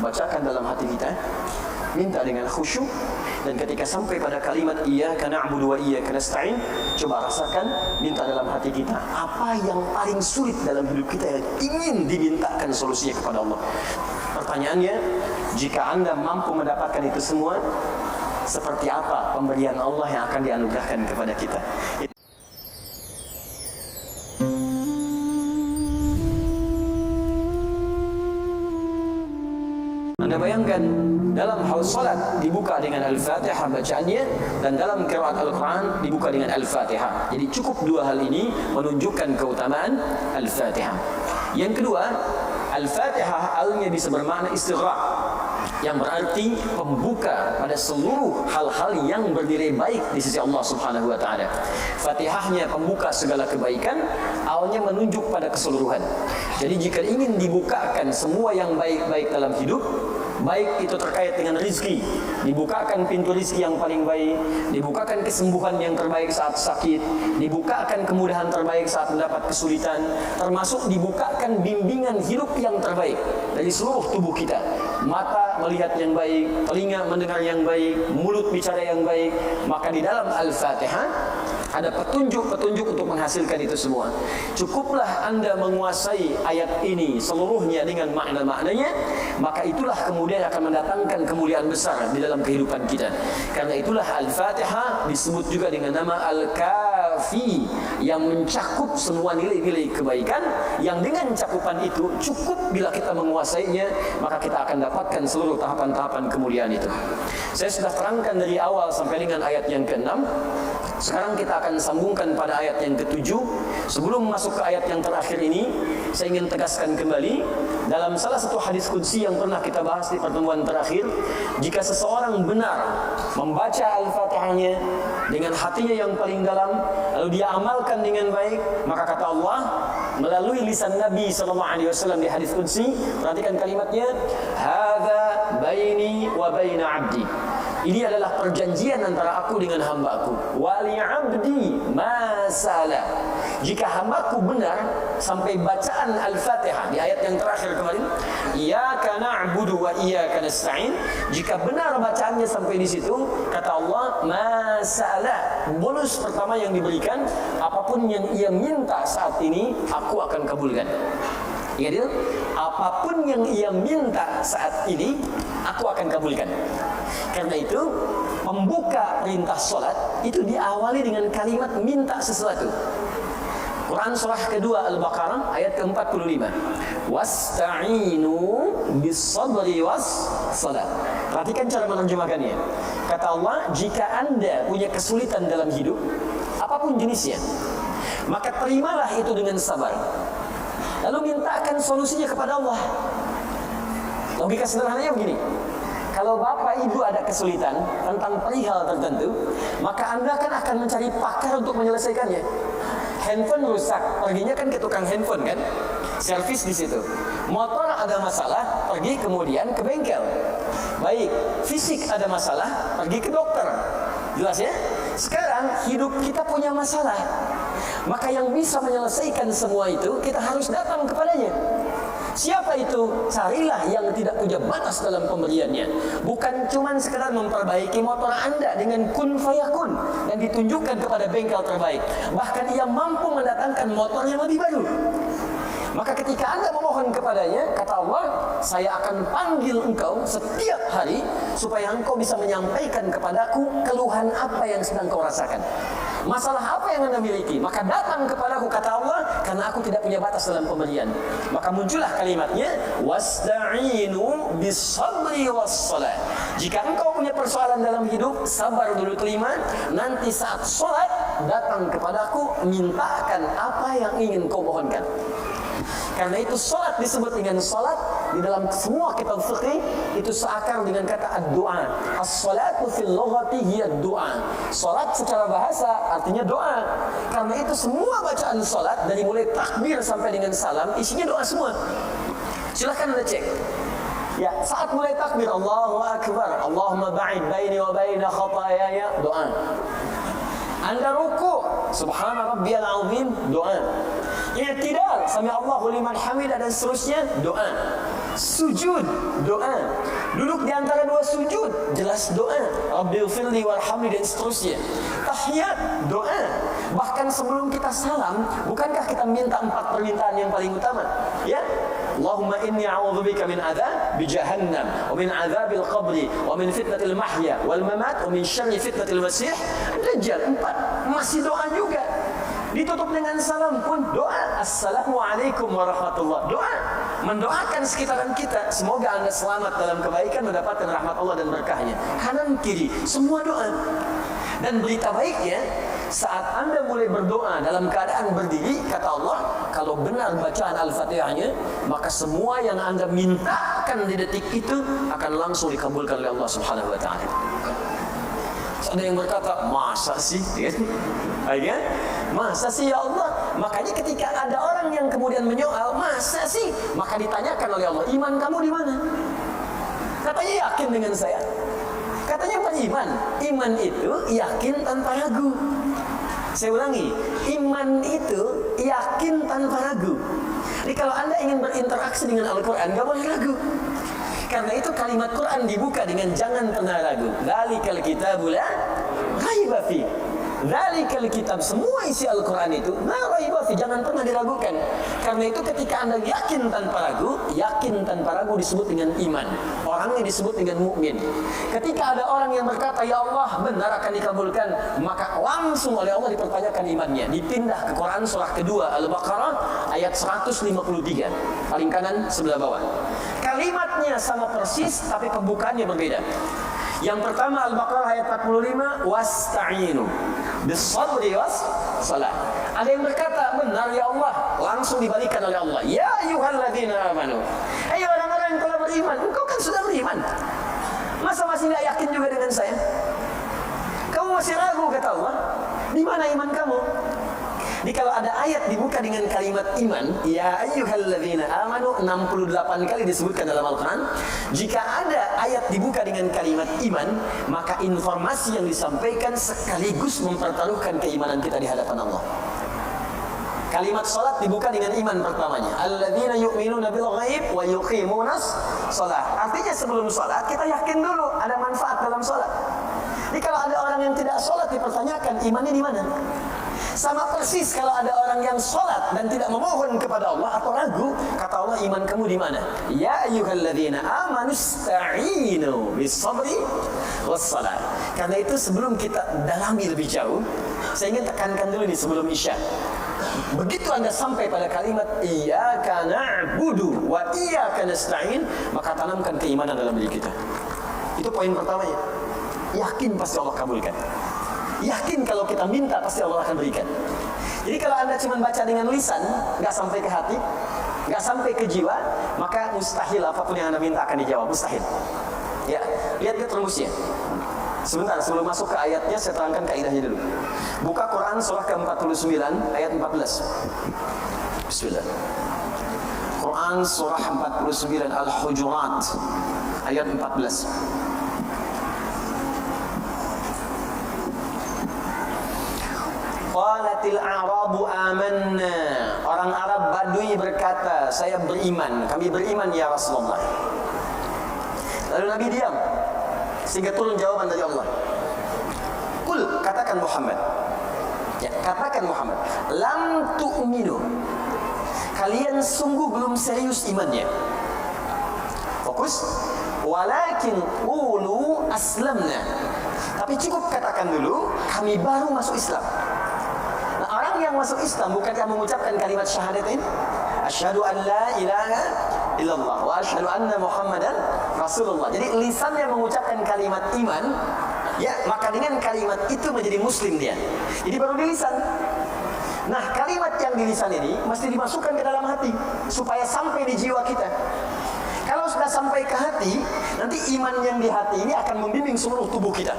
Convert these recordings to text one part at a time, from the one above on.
bacakan dalam hati kita, minta dengan khusyuk. Dan ketika sampai pada kalimat iyyaka na'budu wa iyyaka nasta'in, coba rasakan, minta dalam hati kita, apa yang paling sulit dalam hidup kita yang ingin dimintakan solusinya kepada Allah. Pertanyaannya, jika Anda mampu mendapatkan itu semua, seperti apa pemberian Allah yang akan dianugerahkan kepada kita? Anda bayangkan, dalam hal salat dibuka dengan Al-Fatihah bacaannya, dan dalam qiraat Al-Quran dibuka dengan Al-Fatihah. Jadi cukup dua hal ini menunjukkan keutamaan Al-Fatihah. Yang kedua, Al-Fatihah alnya bisa bermakna istighraq, yang berarti pembuka pada seluruh hal-hal yang bernilai baik di sisi Allah Subhanahu wa taala. Fatihahnya pembuka segala kebaikan, alnya menunjuk pada keseluruhan. Jadi jika ingin dibukakan semua yang baik-baik dalam hidup, baik itu terkait dengan rizki, dibukakan pintu rizki yang paling baik, dibukakan kesembuhan yang terbaik saat sakit, dibukakan kemudahan terbaik saat mendapat kesulitan, termasuk dibukakan bimbingan hidup yang terbaik dari seluruh tubuh kita. Mata melihat yang baik, telinga mendengar yang baik, mulut bicara yang baik. Maka di dalam Al-Fatihah ada petunjuk-petunjuk untuk menghasilkan itu semua. Cukuplah Anda menguasai ayat ini seluruhnya dengan makna-maknanya, maka itulah kemudian akan mendatangkan kemuliaan besar di dalam kehidupan kita. Karena itulah Al-Fatihah disebut juga dengan nama Al-Kafi, yang mencakup semua nilai-nilai kebaikan, yang dengan cakupan itu cukup bila kita menguasainya, maka kita akan dapatkan seluruh tahapan-tahapan kemuliaan itu. Saya sudah terangkan dari awal sampai dengan ayat yang ke-6. Sekarang kita akan sambungkan pada ayat yang ke-7. Sebelum masuk ke ayat yang terakhir ini, saya ingin tegaskan kembali, dalam salah satu hadis qudsi yang pernah kita bahas di pertemuan terakhir, jika seseorang benar membaca Al-Fatihahnya dengan hatinya yang paling dalam, lalu dia amalkan dengan baik, maka kata Allah melalui lisan Nabi SAW di hadis qudsi, perhatikan kalimatnya, hadza baini wa baina 'abdi. Ini adalah perjanjian antara aku dengan hambaku. Wali 'abdi ma sala. Jika hambaku benar sampai bacaan Al-Fatihah di ayat yang terakhir kemarin, iyyaka na'budu wa iyyaka nasta'in, jika benar bacaannya sampai di situ, kata Allah, ma sala, bonus pertama yang diberikan, apapun yang ia minta saat ini, aku akan kabulkan. Ingat itu, apapun yang ia minta saat ini, aku akan kabulkan. Karena itu, membuka perintah sholat itu diawali dengan kalimat minta sesuatu. Quran surah kedua Al-Baqarah ayat ke-45. Wasta'inu bis-sabri was-salat. Perhatikan cara menerjemahkannya. Kata Allah, jika Anda punya kesulitan dalam hidup, apapun jenisnya, maka terimalah itu dengan sabar. Lalu mintakan solusinya kepada Allah. Logika sederhananya begini. Kalau bapak ibu ada kesulitan tentang perihal tertentu, maka Anda akan mencari pakar untuk menyelesaikannya. Handphone rusak, perginya kan ke tukang handphone kan, servis di situ. Motor ada masalah, pergi kemudian ke bengkel. Baik, fisik ada masalah, pergi ke dokter. Jelas ya? Sekarang hidup kita punya masalah, maka yang bisa menyelesaikan semua itu kita harus datang kepadanya. Siapa itu? Carilah yang tidak punya batas dalam pemberiannya. Bukan cuma sekedar memperbaiki motor Anda dengan kun fayakun dan ditunjukkan kepada bengkel terbaik. Bahkan ia mampu mendatangkan motor yang lebih baru. Maka ketika Anda memohon kepadanya, kata Allah, saya akan panggil engkau setiap hari supaya engkau bisa menyampaikan kepadaku keluhan apa yang sedang kau rasakan. Masalah apa yang Anda miliki, maka datang kepadaku, kata Allah, karena aku tidak punya batas dalam pemberian. Maka muncullah kalimatnya, wasta'inu bis-sabri was-salat. Jika engkau punya persoalan dalam hidup, sabar dulu terima, nanti saat sholat datang kepadaku, mintakan apa yang ingin kau mohonkan. Karena itu salat disebut dengan salat di dalam semua kitab fikih itu seakar dengan kata ad-du'a. As-salatu fil lughati hiya ad-du'a. Salat secara bahasa artinya doa. Karena itu semua bacaan salat dari mulai takbir sampai dengan salam isinya doa semua. Silakan Anda cek. Ya, saat mulai takbir Allahu akbar, Allahumma ba'id baini wa baina khataayaya, doa. Anda ruku, subhana rabbiyal azim, doa. I'tidal, sami Allahu liman hamidah, dan seterusnya, doa. Sujud, doa. Duduk di antara dua sujud, jelas doa. Rabbighfirli warhamni dan seterusnya. Tahiyat, doa. Bahkan sebelum kita salam, bukankah kita minta 4 permintaan yang paling utama? Ya, Allahumma inni a'udzubika min adzabi jahannam wa min adzabil qabri wa min fitnatil mahya wal mamat wa min syarri fitnatil masih dajjal. 4. Masih doa juga. Ditutup dengan salam pun doa. Assalamualaikum warahmatullah. Doa. Mendoakan sekitaran kita, semoga Anda selamat dalam kebaikan, mendapatkan rahmat Allah dan berkahnya. Kanan kiri semua doa. Dan berita baiknya, saat Anda mulai berdoa dalam keadaan berdiri, kata Allah, kalau benar bacaan Al-Fatihahnya, maka semua yang Anda mintakan di detik itu akan langsung dikabulkan oleh Allah Subhanahu wa taala. Ada yang berkata, masa sih? Ya? Masa sih ya Allah? Makanya ketika ada orang yang kemudian menyoal, masa sih? Maka ditanyakan oleh Allah, iman kamu di mana? Katanya yakin dengan saya. Katanya beriman. Iman itu yakin tanpa ragu. Saya ulangi, iman itu yakin tanpa ragu. Jadi kalau Anda ingin berinteraksi dengan Al-Quran, gak boleh ragu. Karena itu kalimat Quran dibuka dengan jangan pernah ragu. Dzalikal kitabu la raiba fi. Dzalikal kitab, semua isi Al-Quran itu la raiba fi, jangan pernah diragukan. Karena itu ketika Anda yakin tanpa ragu disebut dengan iman. Orangnya disebut dengan mukmin. Ketika ada orang yang berkata, ya Allah benar akan dikabulkan, maka langsung oleh Allah dipertanyakan imannya. Dipindah ke Quran surah kedua Al-Baqarah ayat 153, paling kanan sebelah bawah. Kalimatnya sama persis, tapi pembukaannya berbeda. Yang pertama Al-Baqarah ayat 45, wasta'inu bis-sabri was-salat. Ada yang berkata, benar ya Allah, langsung dibalikan oleh Allah. Ya ayyuhalladzina amanu. Hai orang-orang yang telah beriman, engkau kan sudah beriman. Masa masih tidak yakin juga dengan saya? Kamu masih ragu, kata Allah. Di mana iman kamu? Jadi kalau ada ayat dibuka dengan kalimat iman, ya ayyuhalladzina amanu 68 kali disebutkan dalam Al-Quran. Jika ada ayat dibuka dengan kalimat iman, maka informasi yang disampaikan sekaligus mempertaruhkan keimanan kita di hadapan Allah. Kalimat salat dibuka dengan iman pertamanya. Alladzina yu'minuna bil ghaib wa yuqimunas shalah. Artinya sebelum salat kita yakin dulu ada manfaat dalam salat. Jadi kalau ada orang yang tidak salat dipertanyakan imannya di mana? Sama persis kalau ada orang yang sholat dan tidak memohon kepada Allah atau ragu, kata Allah, iman kamu di mana? Ya ayyuhalladzina amanu ista'inu bis-sabri was-salat. Karena itu sebelum kita dalami lebih jauh, saya ingin tekankan dulu nih sebelum Isya. Begitu Anda sampai pada kalimat iyyaka na'budu wa iyyaka nasta'in, maka tanamkan keimanan dalam diri kita. Itu poin pertamanya. Yakin pasti Allah kabulkan. Yakin kalau kita minta pasti Allah akan berikan. Jadi kalau Anda cuma baca dengan lisan, nggak sampai ke hati, nggak sampai ke jiwa, maka mustahil apapun yang Anda minta akan dijawab, mustahil. Ya, lihat rumusnya. Sebentar sebelum masuk ke ayatnya, saya terangkan kaidahnya dulu. Buka Quran surah ke-49 ayat 14. Bismillah. Quran surah 49 Al-Hujurat ayat 14. Qalatil a'rabu amanna. Orang Arab Badui berkata, saya beriman, kami beriman ya Rasulullah. Lalu Nabi diam, sehingga turun jawaban dari Allah. Qul, katakan Muhammad. Ya, katakan Muhammad, lam tu'minu. Kalian sungguh belum serius imannya. Fokus. Walakin qulu aslamna. Tapi cukup katakan dulu, kami baru masuk Islam. Orang yang masuk Islam bukankah mengucapkan kalimat syahadatain? Asyhadu an la ilaha illallah wa asyhadu anna Muhammadan Rasulullah. Jadi lisannya mengucapkan kalimat iman, ya, maka dengan kalimat itu menjadi muslim dia. Jadi baru di lisan. Nah, kalimat yang di lisan ini mesti dimasukkan ke dalam hati supaya sampai di jiwa kita. Kalau sudah sampai ke hati, nanti iman yang di hati ini akan membimbing seluruh tubuh kita.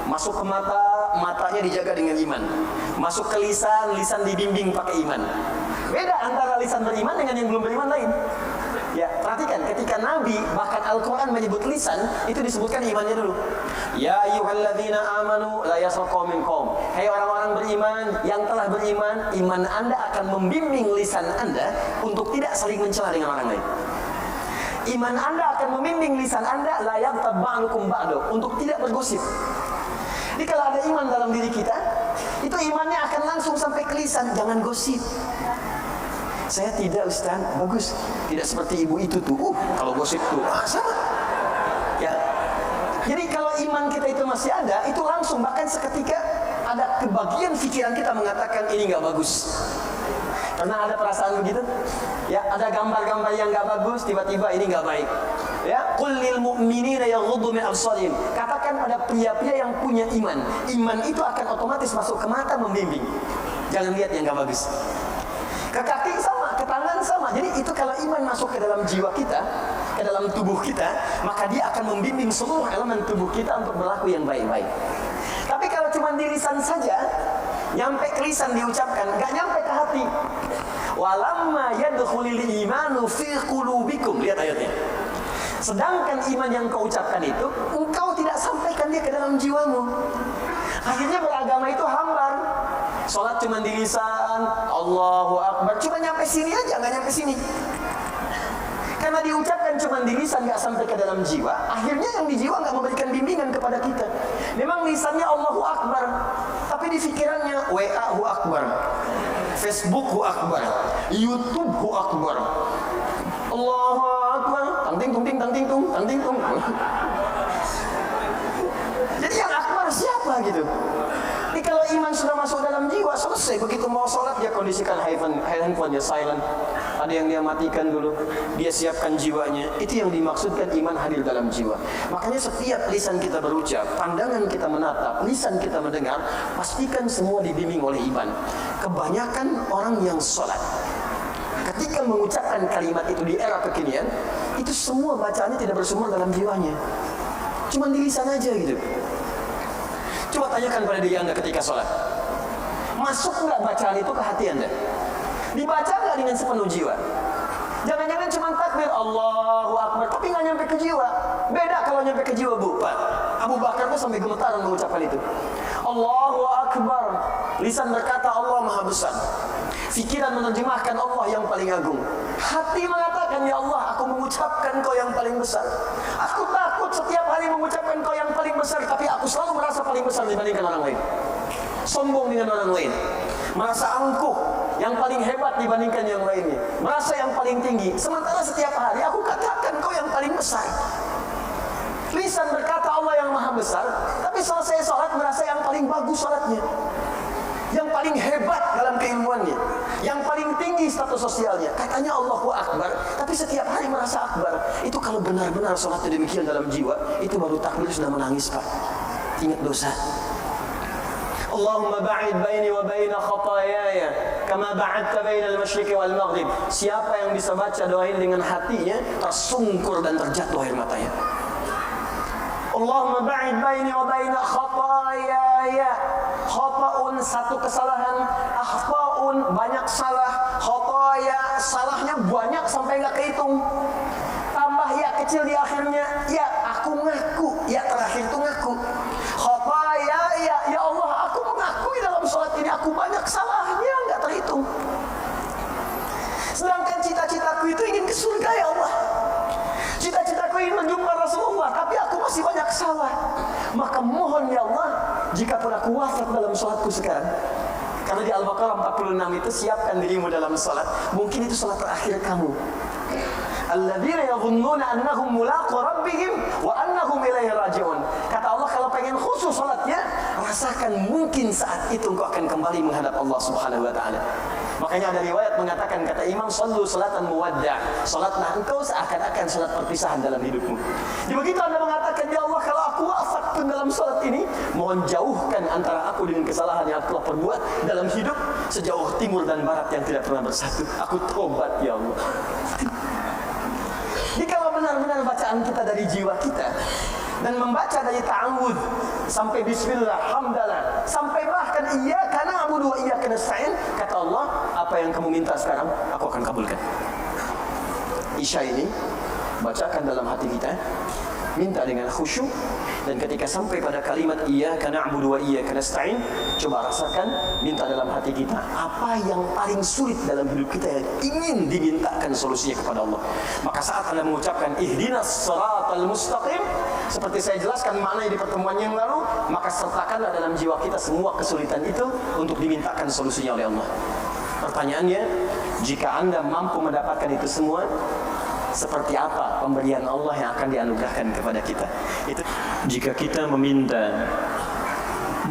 Masuk ke mata, matanya dijaga dengan iman. Masuk ke lisan, lisan dibimbing pakai iman. Beda antara lisan beriman dengan yang belum beriman lain. Ya, perhatikan ketika Nabi bahkan Al-Quran menyebut lisan, itu disebutkan imannya dulu. Ya ayyuhalladzina amanu la yaskhar qaumin qaum. Hai orang-orang beriman yang telah beriman, iman Anda akan membimbing lisan Anda untuk tidak saling mencela dengan orang lain. Iman Anda akan membimbing lisan Anda la yaghtab ba'dukum ba'du, untuk tidak bergosip. Jadi kalau ada iman dalam diri kita, itu imannya akan langsung sampai ke lisan, jangan gosip. Saya tidak, Ustaz, bagus. Tidak seperti ibu itu tuh. Kalau gosip tuh, sama. Ya. Jadi kalau iman kita itu masih ada, itu langsung, bahkan seketika ada kebagian pikiran kita mengatakan ini nggak bagus. Pernah ada perasaan begitu? Ya, ada gambar-gambar yang nggak bagus, tiba-tiba ini nggak baik. Ya, qul lil mu'minina yaghuddu min absarihim. Katakan pada pria-pria yang punya iman. Iman itu akan otomatis masuk ke mata, membimbing. Jangan lihat yang nggak bagus. Ke kaki sama, ke tangan sama. Jadi itu kalau iman masuk ke dalam jiwa kita, ke dalam tubuh kita, maka dia akan membimbing seluruh elemen tubuh kita untuk berlaku yang baik-baik. Tapi kalau cuma di lisan saja, nyampe ke lisan diucapkan, nggak nyampe ke hati. Walamma yadkhulul imanu fi qulubikum. Lihat ayatnya. Sedangkan iman yang kau ucapkan itu, engkau tidak sampaikan dia ke dalam jiwamu. Akhirnya beragama itu hambar. Sholat cuma di lisan, Allahu Akbar, cuma nyampe sini aja, nggak nyampe sini. Karena diucapkan cuma di lisan, nggak sampai ke dalam jiwa. Akhirnya yang di jiwa nggak memberikan bimbingan kepada kita. Memang lisannya Allahu Akbar, tapi di pikirannya WA hu Akbar, Facebook hu Akbar, YouTube hu Akbar. Allahu Akbar, tang ting tung ting tang ting tung tang ting tung. Jadi yang Akbar siapa gitu? Jadi kalau iman sudah masuk dalam jiwa, selesai. Begitu mau sholat, dia kondisikan handphone-nya silent. Ada yang dia matikan dulu, dia siapkan jiwanya. Itu yang dimaksudkan iman hadir dalam jiwa. Makanya setiap lisan kita berucap, pandangan kita menatap, lisan kita mendengar, pastikan semua dibimbing oleh iman. Kebanyakan orang yang sholat, ketika mengucapkan kalimat itu di era kekinian, itu semua bacaannya tidak bersumber dalam jiwanya, cuma di lisan aja gitu. Coba tanyakan pada diri Anda ketika sholat, masuk nggak bacaan itu ke hati Anda? Dibaca nggak dengan sepenuh jiwa? Jangan-jangan cuma takbir Allahu Akbar, tapi nggak nyampe ke jiwa. Beda kalau nyampe ke jiwa, Bu. Pak Abu Bakar tuh sampai gemetaran mengucapkan itu. Allahu Akbar, lisan berkata Allah Maha Besar, pikiran menerjemahkan Allah yang paling agung, hati mengatakan ya Allah, aku mengucapkan Kau yang paling besar. Aku takut setiap hari mengucapkan Kau yang paling besar, tapi aku selalu merasa paling besar dibandingkan orang lain. Sombong dengan orang lain, merasa angkuh, yang paling hebat dibandingkan yang lainnya, merasa yang paling tinggi. Sementara setiap hari aku katakan Kau yang paling besar. Lisan berkata Allah yang Maha Besar, tapi selesai sholat merasa yang paling bagus sholatnya, yang paling hebat dalam keilmuannya, yang paling tinggi status sosialnya. Katanya Allahu Akbar, tapi setiap hari merasa Akbar. Itu kalau benar-benar sholatnya demikian dalam jiwa, itu baru takbir sudah menangis, Pak. Ingat dosa. Allahumma ba'id baini wa baina khataayaya kama ba'adta baina al-masyriqi wal maghrib. Siapa yang bisa baca doa ini dengan hatinya, tersungkur dan terjatuh air matanya. Allahumma ba'id baini wa baina khataayaya. Khata'un satu kesalahan, akhfa'un banyak salah, khataaya salahnya banyak sampai nggak kehitung. Tambah ya kecil di akhirnya, ya aku ngaku, ya terakhir itu ngaku. Khataaya ya Allah, aku mengakui dalam sholat ini aku banyak salahnya nggak terhitung. Sedangkan cita-citaku itu ingin ke surga ya Allah. Cita-citaku ingin menjumpa Rasulullah, tapi aku masih banyak salah. Maka mohon ya Allah, jika pun aku wafat dalam sholatku sekarang, karena di Al-Baqarah 46 itu, siapkan dirimu dalam sholat, mungkin itu sholat terakhir kamu. Alladzina yadhunnuna annahum mulaqu rabbihim wa annahum ilaihi raji'un. Kata Allah, kalau pengen khusus sholatnya, rasakan mungkin saat itu engkau akan kembali menghadap Allah Subhanahu wa taala. Makanya ada riwayat mengatakan, kata Imam, sallu salatan muwadda', salatlah engkau seakan-akan salat perpisahan dalam hidupmu. Jadi begitu Anda mengatakan, ya Allah, kalau aku wafat pun dalam salat ini, mohon jauhkan antara aku dengan kesalahan yang aku telah perbuat dalam hidup sejauh timur dan barat yang tidak pernah bersatu. Aku tobat ya Allah. Jadi kalau benar-benar bacaan kita dari jiwa kita, dan membaca dari ta'awudz sampai bismillah, hamdalah, sampai bahkan iyyaka na'budu wa iyyaka nasta'in, kata Allah, apa yang kamu minta sekarang aku akan kabulkan. Isya ini bacakan dalam hati kita, minta dengan khusyuk. Dan ketika sampai pada kalimat iyyaka na'budu wa iyyaka nasta'in, coba rasakan, minta dalam hati kita, apa yang paling sulit dalam hidup kita yang ingin dimintakan solusinya kepada Allah. Maka saat Anda mengucapkan ihdinas shiratal mustaqim, seperti saya jelaskan maknanya di pertemuan yang lalu, maka sertakanlah dalam jiwa kita semua kesulitan itu untuk dimintakan solusinya oleh Allah. Pertanyaannya, jika Anda mampu mendapatkan itu semua, seperti apa pemberian Allah yang akan dianugerahkan kepada kita? Itu jika kita meminta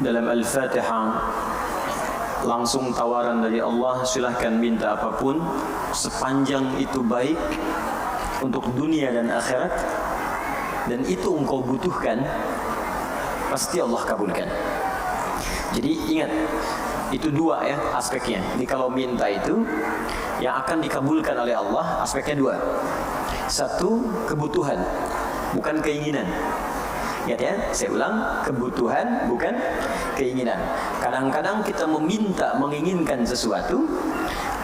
dalam Al-Fatihah langsung tawaran dari Allah, silahkan minta apapun sepanjang itu baik untuk dunia dan akhirat, dan itu engkau butuhkan, pasti Allah kabulkan. Jadi ingat, itu dua ya aspeknya. Jadi kalau minta itu yang akan dikabulkan oleh Allah, aspeknya dua. Satu, kebutuhan, bukan keinginan. Ingat ya, saya ulang, kebutuhan bukan keinginan. Kadang-kadang kita meminta, menginginkan sesuatu,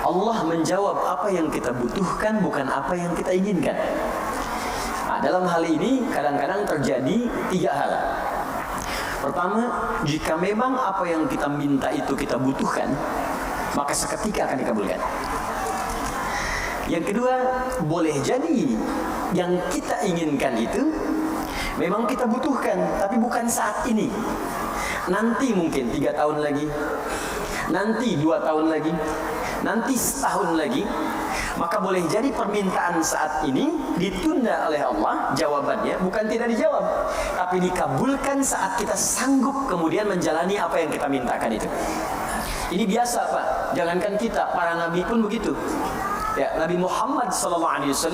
Allah menjawab apa yang kita butuhkan, bukan apa yang kita inginkan. Nah, dalam hal ini kadang-kadang terjadi tiga hal. Pertama, jika memang apa yang kita minta itu kita butuhkan, maka seketika akan dikabulkan. Yang kedua, boleh jadi yang kita inginkan itu memang kita butuhkan, tapi bukan saat ini. Nanti mungkin 3 tahun lagi, nanti 2 tahun lagi, nanti setahun lagi. Maka boleh jadi permintaan saat ini ditunda oleh Allah, jawabannya bukan tidak dijawab, tapi dikabulkan saat kita sanggup kemudian menjalani apa yang kita mintakan itu. Ini biasa Pak, jangankan kita, para nabi pun begitu. Ya, Nabi Muhammad SAW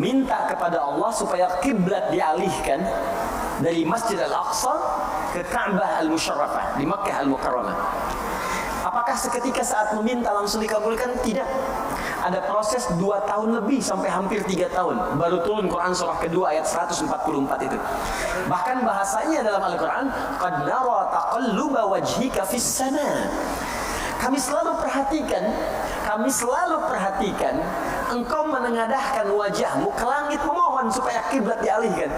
minta kepada Allah supaya kiblat dialihkan dari Masjid Al-Aqsa ke Ka'bah Al-Musharrafah di Makkah Al-Mukarramah. Apakah seketika saat meminta langsung dikabulkan? Tidak. Ada proses 2 tahun lebih sampai hampir 3 tahun baru turun Quran surah kedua ayat 144 itu. Bahkan bahasanya dalam Al-Quran, qad nara taqalluba wajhika fis sama. Kami selalu perhatikan engkau menengadahkan wajahmu ke langit memohon supaya kiblat dialihkan.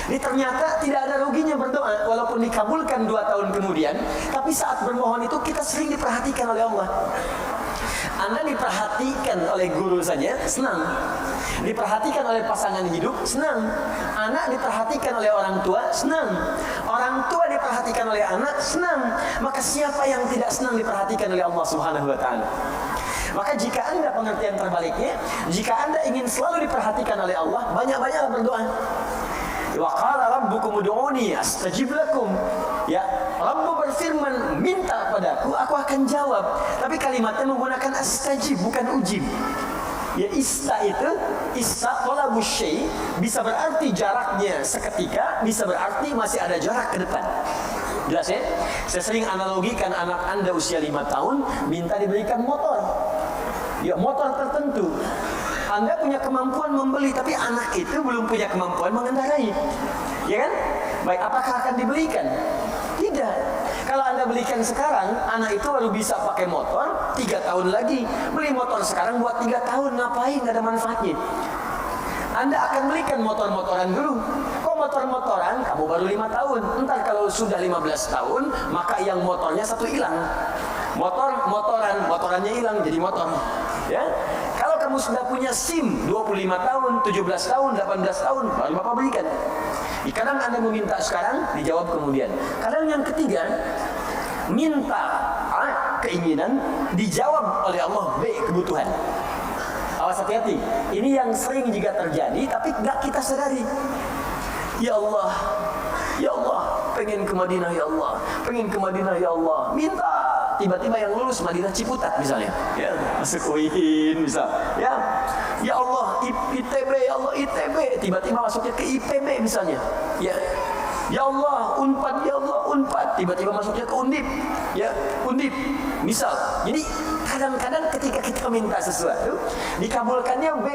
Ini ternyata tidak ada ruginya berdoa walaupun dikabulkan 2 tahun kemudian, tapi saat bermohon itu kita sering diperhatikan oleh Allah. Anda diperhatikan oleh guru saja, senang. Diperhatikan oleh pasangan hidup, senang. Anak diperhatikan oleh orang tua, senang. Orang tua diperhatikan oleh anak, senang. Maka siapa yang tidak senang diperhatikan oleh Allah Subhanahu wa ta'ala? Maka jika Anda pengertian terbaliknya, jika Anda ingin selalu diperhatikan oleh Allah, banyak-banyak berdoa. Wa qala rabbukum ud'uni astajib lakum. Ya, Rabbu berfirman, minta padaku, aku akan jawab. Tapi kalimatnya menggunakan astajib, bukan ujib. Ya, ista talabus syai bisa berarti jaraknya seketika, bisa berarti masih ada jarak ke depan. Jelas ya? Saya sering analogikan anak Anda usia 5 tahun minta diberikan motor. Ya, motor tertentu. Anda punya kemampuan membeli, tapi anak itu belum punya kemampuan mengendarai. Ya kan? Baik, apakah akan dibelikan? Tidak. Kalau Anda belikan sekarang, anak itu baru bisa pakai motor 3 tahun lagi. Beli motor sekarang buat 3 tahun, ngapain? Gak ada manfaatnya. Anda akan belikan motor-motoran dulu. Kok motor-motoran? Kamu baru 5 tahun. Entar kalau sudah 15 tahun, maka yang motornya satu hilang. Motorannya hilang jadi motor. Ya. Kalau kamu sudah punya SIM 25 tahun, 17 tahun, 18 tahun, baru Bapak belikan. Kadang Anda meminta sekarang, dijawab kemudian. Kadang yang ketiga, minta A, keinginan, dijawab oleh Allah B, kebutuhan. Awas hati-hati. Ini yang sering juga terjadi, tapi nggak kita sadari. Ya Allah, pengen ke Madinah ya Allah, pengen ke Madinah ya Allah. Minta. Tiba-tiba yang lulus Madinah Ciputat misalnya, ya, masuk UIN misal, ya Allah ITB, ya Allah ITB, tiba-tiba masuknya ke IPB misalnya, ya Allah Unpad, ya Allah Unpad, tiba-tiba masuknya ke Undip, ya Undip, misal. Jadi kadang-kadang ketika kita minta sesuatu dikabulkannya B.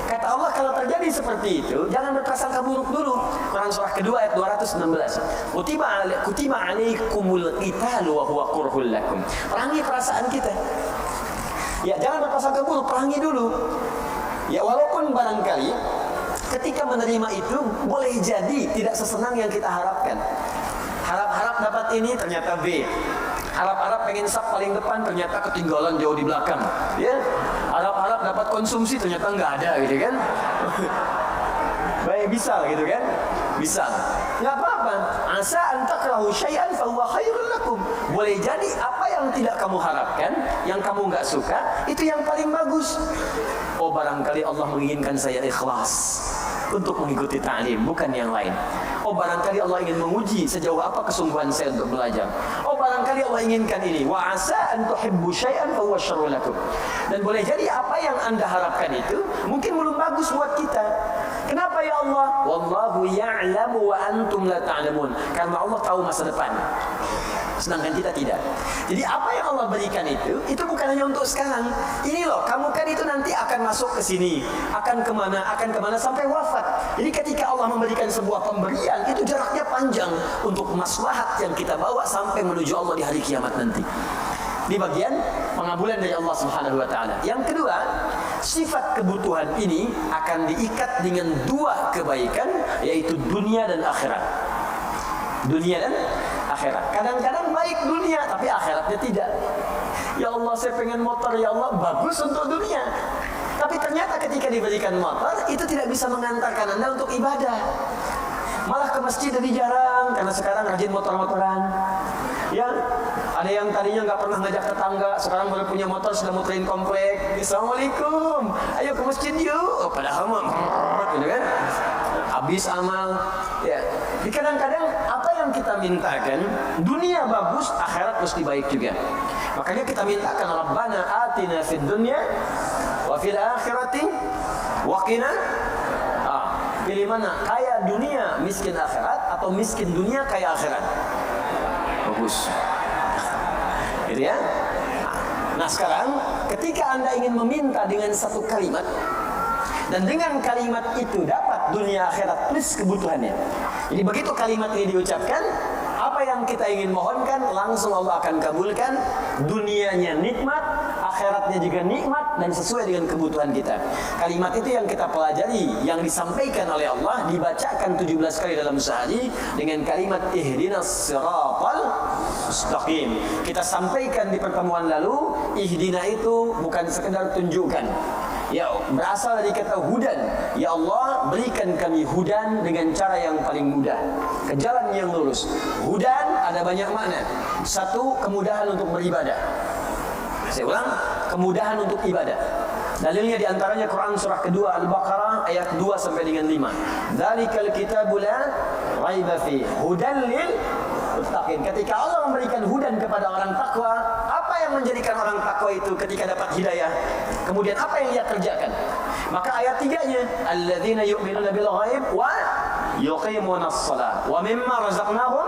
Kata Allah, kalau terjadi seperti itu, jangan berprasangka buruk dulu. Quran surah kedua ayat 216. Kutiba alaikumul qitalu wa huwa kurhul lakum. Perangi perasaan kita. Ya, jangan berprasangka buruk, perangi dulu. Ya, walaupun barangkali ketika menerima itu boleh jadi tidak sesenang yang kita harapkan. Harap-harap dapat ini, ternyata B. Harap-harap pengen sub paling depan, ternyata ketinggalan jauh di belakang. Ya, harap-harap dapat konsumsi, ternyata nggak ada, gitu kan? Baik, bisa gitu kan? Bisa. Nggak apa-apa. Asa an takrahu syai'an fa huwa khairun lakum. Boleh jadi apa yang tidak kamu harapkan, yang kamu nggak suka, itu yang paling bagus. Oh, barangkali Allah menginginkan saya ikhlas untuk mengikuti ta'lim, bukan yang lain. Oh, barangkali Allah ingin menguji sejauh apa kesungguhan saya untuk belajar. Oh, barangkali Allah inginkan ini. Wa asa an tuhibbu syai'an fa huwa syarrun lakum. Dan boleh jadi apa yang Anda harapkan itu mungkin belum bagus buat kita. Kenapa ya Allah? Wallahu ya'lamu wa antum la ta'lamun. Karena Allah tahu masa depan, sedangkan kita tidak. Jadi apa yang Allah berikan itu bukan hanya untuk sekarang. Ini loh, kamu kan itu nanti akan masuk ke sini, akan kemana sampai wafat. Jadi ketika Allah memberikan sebuah pemberian, itu jaraknya panjang untuk maslahat yang kita bawa sampai menuju Allah di hari kiamat nanti. Di bagian pengabulan dari Allah Subhanahu wa taala. Yang kedua, sifat kebutuhan ini akan diikat dengan dua kebaikan, yaitu dunia dan akhirat. Dunia dan akhirat. Kadang-kadang baik dunia, tapi akhiratnya tidak. Ya Allah, saya pengen motor, ya Allah, bagus untuk dunia. Tapi ternyata ketika diberikan motor, itu tidak bisa mengantarkan Anda untuk ibadah. Malah ke masjid lebih jarang, karena sekarang rajin motor-motoran. Ya, ada yang tadinya nggak pernah ngajak tetangga, sekarang baru punya motor sudah muterin komplek. Assalamualaikum, ayo ke masjid yuk. Oh, padahal mah, gitu kan? Habis amal. Ya, di kadang-kadang apa yang kita mintakan, dunia bagus, akhirat mesti baik juga. Makanya kita mintakan Rabbana atina fid dunya wa fil akhirati wa qina. Pilih mana? Kaya dunia, miskin akhirat, atau miskin dunia, kaya akhirat? Bagus. Gitu ya. Nah, sekarang ketika Anda ingin meminta dengan satu kalimat, dan dengan kalimat itu dapat dunia akhirat plus kebutuhannya. Jadi begitu kalimat ini diucapkan, apa yang kita ingin mohonkan langsung Allah akan kabulkan. Dunianya nikmat, akhiratnya juga nikmat, dan sesuai dengan kebutuhan kita. Kalimat itu yang kita pelajari, yang disampaikan oleh Allah, dibacakan 17 kali dalam sehari dengan kalimat ihdinas siratal mustaqim. Kita sampaikan di pertemuan lalu, ihdina itu bukan sekedar tunjukkan. Ya, berasal dari kata hudan. Ya Allah, berikan kami hudan dengan cara yang paling mudah, ke jalan yang lurus. Hudan ada banyak makna. Satu, kemudahan untuk beribadah. Saya ulang, kemudahan untuk ibadah. Dalilnya diantaranya Quran surah kedua Al-Baqarah ayat 2 sampai dengan 5. Dzalikal kitabu la raiba fi hudan lil muttaqin. Ketika Allah memberikan hudan kepada orang takwa, apa yang menjadikan orang takwa itu ketika dapat hidayah? Kemudian apa yang ia kerjakan? Maka ayat 3-nya, alladzina yu'minuna bil ghaib wa yuqimunas shalah wa mimma razaqnahum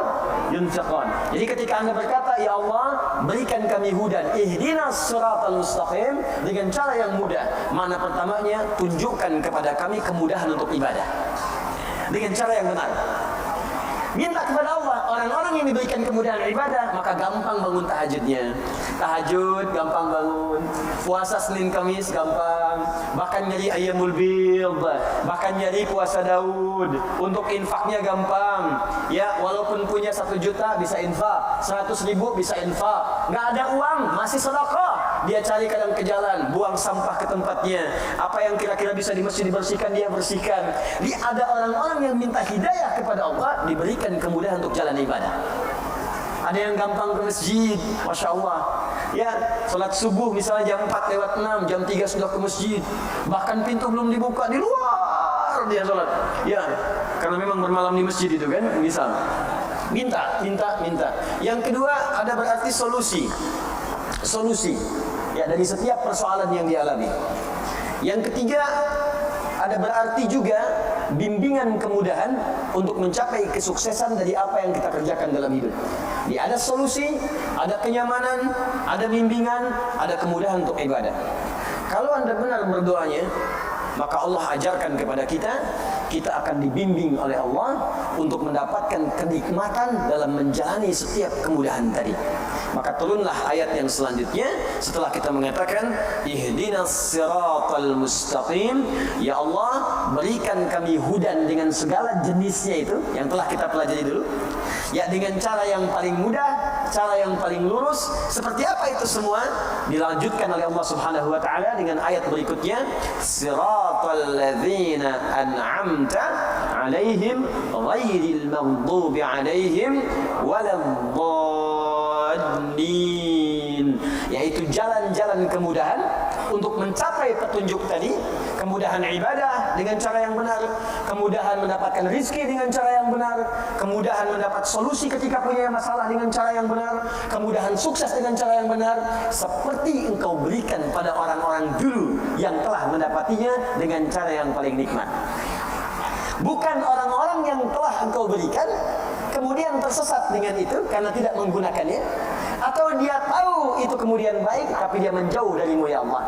yunfiqun. Jadi ketika Anda berkata, ya Allah, berikan kami hudan, ihdinas siratal mustaqim, dengan cara yang mudah. Mana pertamanya, tunjukkan kepada kami kemudahan untuk ibadah dengan cara yang benar. Minta kepada Allah. Orang-orang yang diberikan kemudahan ibadah, maka gampang bangun tahajudnya. Tahajud gampang bangun, puasa Senin Kamis gampang, bahkan nyari Ayyamul Bid, bahkan nyari puasa Daud. Untuk infaknya gampang. Ya, walaupun punya 1 juta bisa infak, 100.000 bisa infak. Nggak ada uang, masih sedekah. Dia cari kadang ke jalan, buang sampah ke tempatnya. Apa yang kira-kira bisa di masjid dibersihkan, dia bersihkan. Ada orang-orang yang minta hidayah kepada Allah, diberikan kemudahan untuk jalan ibadah. Ada yang gampang ke masjid, Masya Allah. Ya, sholat subuh misalnya jam 4 lewat 6, jam 3 sudah ke masjid. Bahkan pintu belum dibuka, di luar dia sholat. Ya, karena memang bermalam di masjid itu kan, misal. Minta. Yang kedua, ada berarti solusi. Ya, dari setiap persoalan yang dialami. Yang ketiga, ada berarti juga bimbingan kemudahan untuk mencapai kesuksesan dari apa yang kita kerjakan dalam hidup. Jadi ada solusi, ada kenyamanan, ada bimbingan, ada kemudahan untuk ibadah. Kalau Anda benar berdoanya, maka Allah ajarkan kepada kita, kita akan dibimbing oleh Allah untuk mendapatkan kenikmatan dalam menjalani setiap kemudahan tadi. Maka turunlah ayat yang selanjutnya setelah kita mengatakan ihdinas siratal mustaqim, ya Allah, berikan kami hudan dengan segala jenisnya itu yang telah kita pelajari dulu, ya, dengan cara yang paling mudah, cara yang paling lurus. Seperti apa itu semua? Dilanjutkan oleh Allah Subhanahu wa taala dengan ayat berikutnya, siratal ladzina an'amta 'alaihim ghairil maghdubi 'alaihim waladdallin, yaitu jalan-jalan kemudahan untuk mencapai petunjuk tadi, kemudahan ibadah dengan cara yang benar, kemudahan mendapatkan rizki dengan cara yang benar, kemudahan mendapat solusi ketika punya masalah dengan cara yang benar, kemudahan sukses dengan cara yang benar, seperti engkau berikan pada orang-orang dulu yang telah mendapatinya dengan cara yang paling nikmat. Bukan orang-orang yang telah engkau berikan kemudian tersesat dengan itu karena tidak menggunakannya, atau dia tahu itu kemudian baik tapi dia menjauh darimu ya Allah.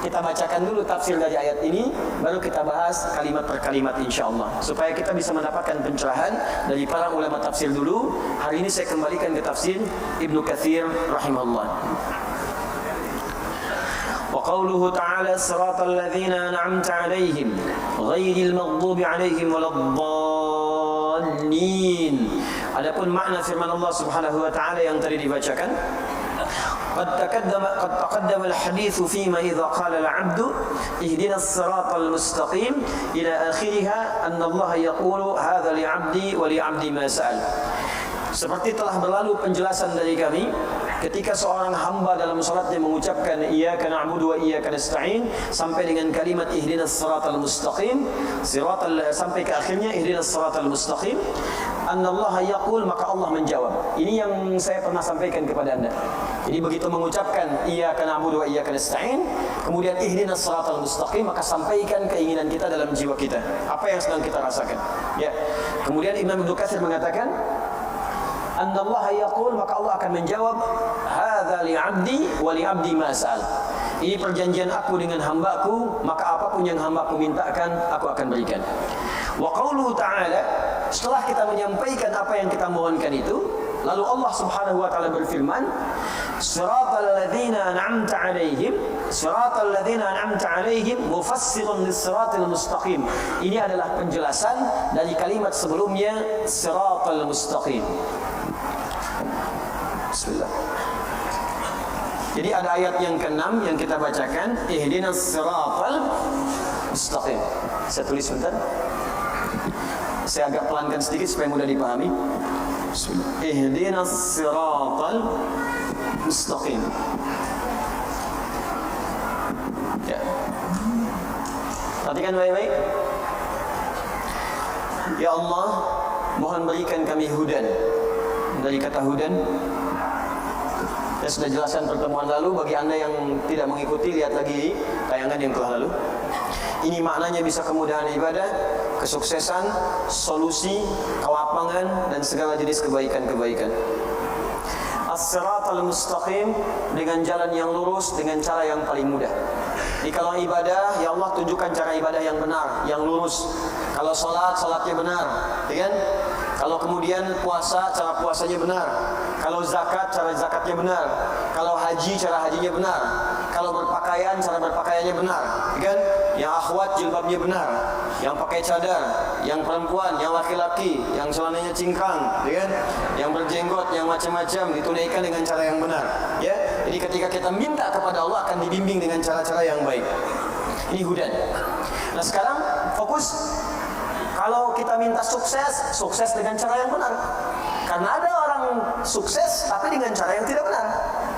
Kita bacakan dulu tafsir dari ayat ini, baru kita bahas kalimat per kalimat insyaallah, supaya kita bisa mendapatkan pencerahan dari para ulama tafsir dulu. Hari ini saya kembalikan ke tafsir Ibnu Katsir rahimahullah. Wa qawluhu ta'ala siratal ladzina an'amta 'alaihim ghairil maghdubi 'alaihim waladdallin. Adapun makna firman Allah Subhanahu wa taala yang tadi dibacakan, قد تقدم الحديث فيما إذا قال العبد اهدنا الصراط المستقيم إلى آخرها أن الله يقول هذا لعبدي ولعبدي ما سأل. Seperti telah berlalu penjelasan dari kami ketika seorang hamba dalam salatnya mengucapkan iyyaka na'budu wa iyyaka nasta'in sampai dengan kalimat ihdinas siratal mustaqim, sampai ke akhirnya ihdinas siratal mustaqim, annallaha yaqul, maka Allah menjawab. Ini yang saya pernah sampaikan kepada Anda. Jadi begitu mengucapkan iyyaka na'budu wa iyyaka nasta'in, kemudian ihdinas siratal mustaqim, maka sampaikan keinginan kita dalam jiwa kita, apa yang sedang kita rasakan. Ya. Kemudian Imam Ibnu Katsir mengatakan annallaha yaqul, maka Allah akan menjawab hadza li'abdi wa li'abdi ma sa'al. Ini perjanjian aku dengan hambaku, maka apapun yang hambaku mintakan aku akan berikan. Wa qauluhu ta'ala, setelah kita menyampaikan apa yang kita mohonkan itu, lalu Allah Subhanahu wa taala berfirman, siratal ladzina an'amta 'alaihim, siratal ladzina an'amta 'alaihim mufassirun lis-siratal mustaqim. Ini adalah penjelasan dari kalimat sebelumnya siratal mustaqim. Bismillah. Jadi ada ayat yang ke-6 yang kita bacakan, ihdinas siratal mustaqim. Saya tulis sebentar. Saya agak pelankan sedikit supaya mudah dipahami. Bismillah. Ihdinas siratal mustaqim. Ya. Perhatikan baik-baik. Ya Allah, mohon berikan kami hudan. Dari kata hudan, saya sudah jelaskan pertemuan lalu. Bagi Anda yang tidak mengikuti, lihat lagi tayangan yang telah lalu. Ini maknanya bisa kemudahan ibadah, kesuksesan, solusi, kelapangan, dan segala jenis kebaikan-kebaikan. As-siratal mustaqim, dengan jalan yang lurus, dengan cara yang paling mudah. Jadi kalau ibadah, ya Allah tunjukkan cara ibadah yang benar, yang lurus. Kalau sholat, sholatnya benar, ya kan? Kalau kemudian puasa, cara puasanya benar. Kalau zakat, cara zakatnya benar. Kalau haji, cara hajinya benar. Kalau berpakaian, cara berpakaiannya benar, ya kan? Yang akhwat, jilbabnya benar. Yang pakai cadar, yang perempuan, yang laki-laki, yang celananya cingkrang, ya kan? Yang berjenggot, yang macam-macam, ditunaikan dengan cara yang benar, ya. Jadi ketika kita minta kepada Allah akan dibimbing dengan cara-cara yang baik. Ini hudan. Nah sekarang fokus. Kalau kita minta sukses, sukses dengan cara yang benar. Karena ada orang sukses tapi dengan cara yang tidak benar.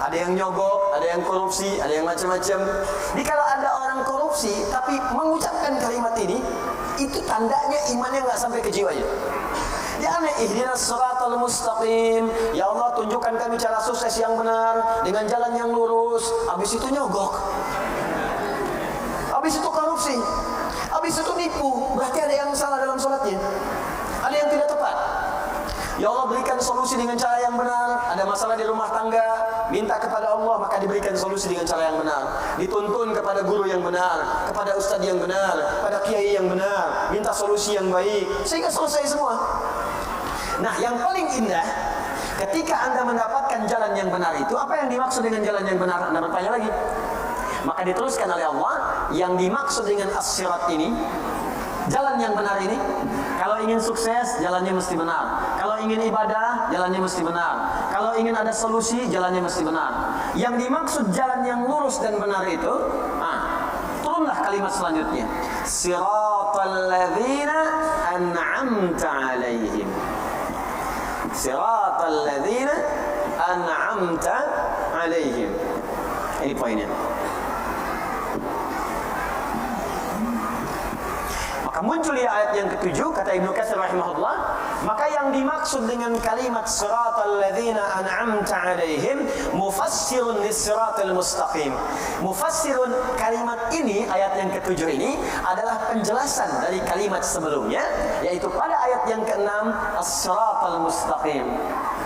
Ada yang nyogok, ada yang korupsi, ada yang macam-macam. Jadi kalau ada orang korupsi tapi mengucapkan kalimat ini, itu tandanya imannya nggak sampai ke jiwanya. Ya aneh, ihdinas siratal mustaqim. Ya Allah, tunjukkan kami cara sukses yang benar dengan jalan yang lurus. Habis itu nyogok. Habis itu korupsi. Habis itu nipu. Berarti ada yang salah dalam sholatnya. Ada yang tidak tepat. Ya Allah, berikan solusi dengan cara yang benar. Ada masalah di rumah tangga, minta kepada Allah, maka diberikan solusi dengan cara yang benar. Dituntun kepada guru yang benar, kepada ustadz yang benar, pada kiai yang benar, minta solusi yang baik, sehingga selesai semua. Nah, yang paling indah ketika Anda mendapatkan jalan yang benar itu, apa yang dimaksud dengan jalan yang benar? Anda bertanya lagi. Maka diteruskan oleh Allah, yang dimaksud dengan as-sirat ini, jalan yang benar ini. Kalau ingin sukses, jalannya mesti benar. Kalau ingin ibadah, jalannya mesti benar. Kalau ingin ada solusi, jalannya mesti benar. Yang dimaksud jalan yang lurus dan benar itu, turunlah kalimat selanjutnya. Siratal ladzina an'amta 'alaihim. Siratal ladzina an'amta 'alaihim. Ini poinnya. Maka muncul di ayat yang ketujuh, kata Ibnu Katsir rahimahullah, maka yang dimaksud dengan kalimat siratal ladzina an'amta 'alaihim mufassirun lis-siratal mustaqim. Mufassirun kalimat ini, ayat yang ketujuh ini adalah penjelasan dari kalimat sebelumnya, yaitu pada ayat yang keenam as-siratal mustaqim.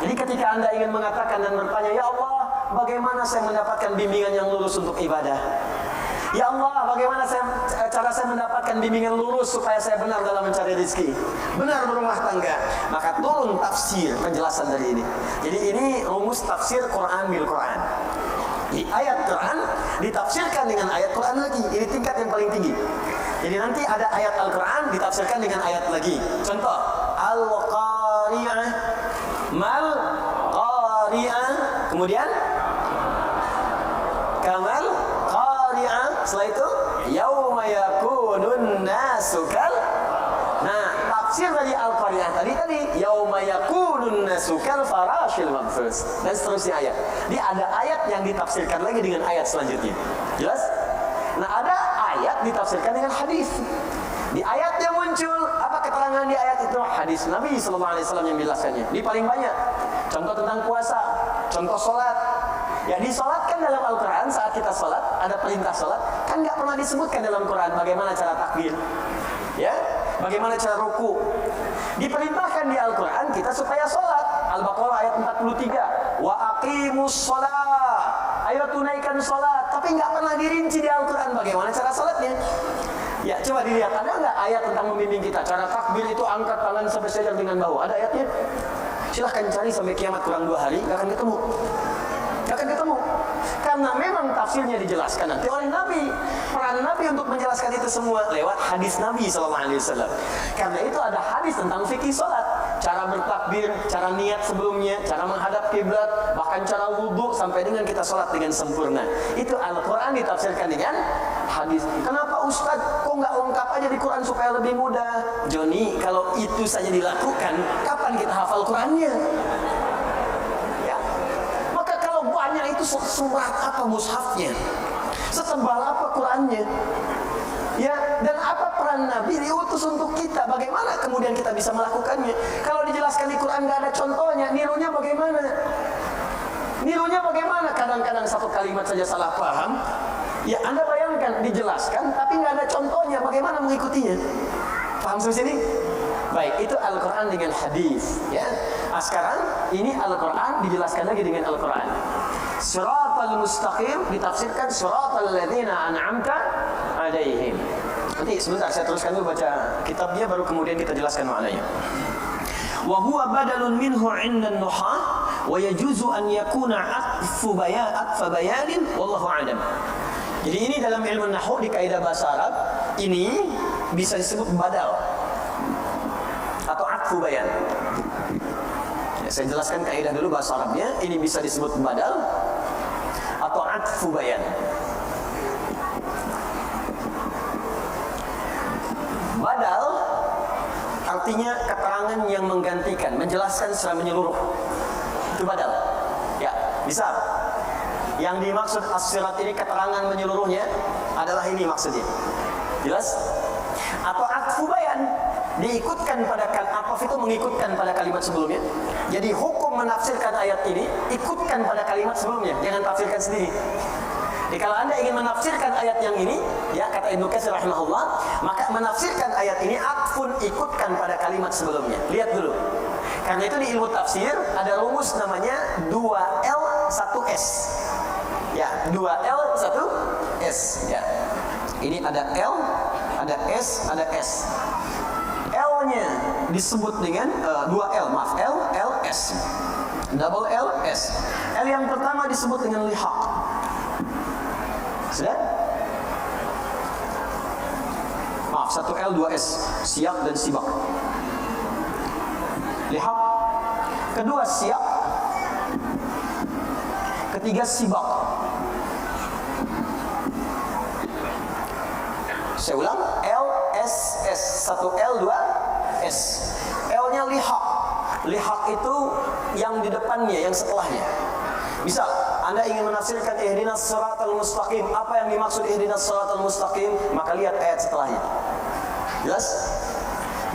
Jadi ketika Anda ingin mengatakan dan bertanya, ya Allah, bagaimana saya mendapatkan bimbingan yang lurus untuk ibadah? Ya Allah, bagaimana cara saya mendapatkan bimbingan lurus supaya saya benar dalam mencari rezeki, benar berumah tangga? Maka turun tafsir, penjelasan dari ini. Jadi ini rumus tafsir Quran bil Quran. Di ayat Quran ditafsirkan dengan ayat Quran lagi. Ini tingkat yang paling tinggi. Jadi nanti ada ayat Al-Quran ditafsirkan dengan ayat lagi. Contoh, Al-Qari'ah, Mal Qari'ah, kemudian Kamal Qari'ah, setelah itu yauma yakunun nasu kal. Nah, tafsir dari Al-Qari'ah tadi yauma yakunun nasu kal farashil mabthus, dan seterusnya ayat. Jadi ada ayat yang ditafsirkan lagi dengan ayat selanjutnya. Jelas? Nah, ada ayat ditafsirkan dengan hadis. Di ayat yang muncul, apa keterangan di ayat itu? Hadis Nabi SAW yang menjelaskannya. Di paling banyak. Contoh tentang puasa, contoh sholat. Ya, disolatkan dalam Al-Quran saat kita sholat, ada perintah sholat, kan nggak pernah disebutkan dalam Quran bagaimana cara takbir, ya, bagaimana cara ruku. Diperintahkan di Al-Quran kita supaya sholat. Al-Baqarah ayat 43, wa aqimus sholat, ayo tunaikan sholat. Tapi nggak pernah dirinci di Al-Quran bagaimana cara sholatnya. Ya, coba dilihat, ada nggak ayat tentang membimbing kita cara takbir itu angkat tangan sampai sejajar dengan bahu? Ada ayatnya? Silahkan cari sampai kiamat kurang 2 hari, nggak akan ketemu. Karena memang tafsirnya dijelaskan nanti oleh Nabi. Peran Nabi untuk menjelaskan itu semua lewat hadis Nabi SAW. Karena itu ada hadis tentang fikih sholat, cara bertakbir, cara niat sebelumnya, cara menghadap kiblat, bahkan cara wudhu sampai dengan kita sholat dengan sempurna. Itu Al-Quran ditafsirkan dengan hadis. Kenapa Ustaz kok nggak lengkap aja di Quran supaya lebih mudah? Joni, kalau itu saja dilakukan, kapan kita hafal Qurannya? Itu sesurat apa mushafnya, setebal apa Qurannya, ya, dan apa peran Nabi diutus untuk kita, bagaimana kemudian kita bisa melakukannya. Kalau dijelaskan di Quran nggak ada contohnya, nirunya bagaimana? Kadang-kadang satu kalimat saja salah paham. Ya, Anda bayangkan dijelaskan tapi nggak ada contohnya, bagaimana mengikutinya? Paham sampai sini? Baik, itu Al-Quran dengan hadis, ya. Nah, sekarang ini Al-Quran dijelaskan lagi dengan Al-Quran. Siratal mustaqim ditafsirkan siratal ladzina an'amta 'alaihim. Nanti sebentar saya teruskan dulu baca kitabnya, baru kemudian kita jelaskan maknanya. Wa huwa badalun minhu 'inda an-nuhah wa yajuzu an yakuna atfu bayanin wallahu a'lam. Jadi ini dalam ilmu nahwu di kaidah bahasa Arab ini bisa disebut badal atau atfu bayan. Ya, saya jelaskan kaidah dulu bahasa Arabnya. Ini bisa disebut badal atau atfu bayan. Badal artinya keterangan yang menggantikan, menjelaskan secara menyeluruh. Itu badal. Ya, bisa. Yang dimaksud as-sirat ini keterangan menyeluruhnya adalah ini maksudnya. Jelas? Atau atfu bayan, diikutkan pada ataf itu mengikutkan pada kalimat sebelumnya. Jadi hukum menafsirkan ayat ini ikutkan pada kalimat sebelumnya, jangan tafsirkan sendiri. Jadi kalau Anda ingin menafsirkan ayat yang ini, ya, kata Ibnu Katsir rahimahullah, maka menafsirkan ayat ini atfun, ikutkan pada kalimat sebelumnya. Lihat dulu. Karena itu di ilmu tafsir ada rumus namanya 2L 1S. Ya, 2L 1S, ya. Ini ada L, ada S, ada S. L-nya disebut dengan 2L, maaf, L, S. Double L, S. L yang pertama disebut dengan lihaq. Sudah? Maaf, Maaf, 1L 2S, siyak dan sibak. Lihaq. Kedua siyak. Ketiga sibak. Saya ulang, L S S, 1L 2S. L-nya lihaq. Lihaq itu yang di depannya, yang setelahnya. Misal, Anda ingin menafsirkan ihdinas siratal mustaqim, apa yang dimaksud ihdinas siratal mustaqim? Maka lihat ayat setelahnya. Jelas?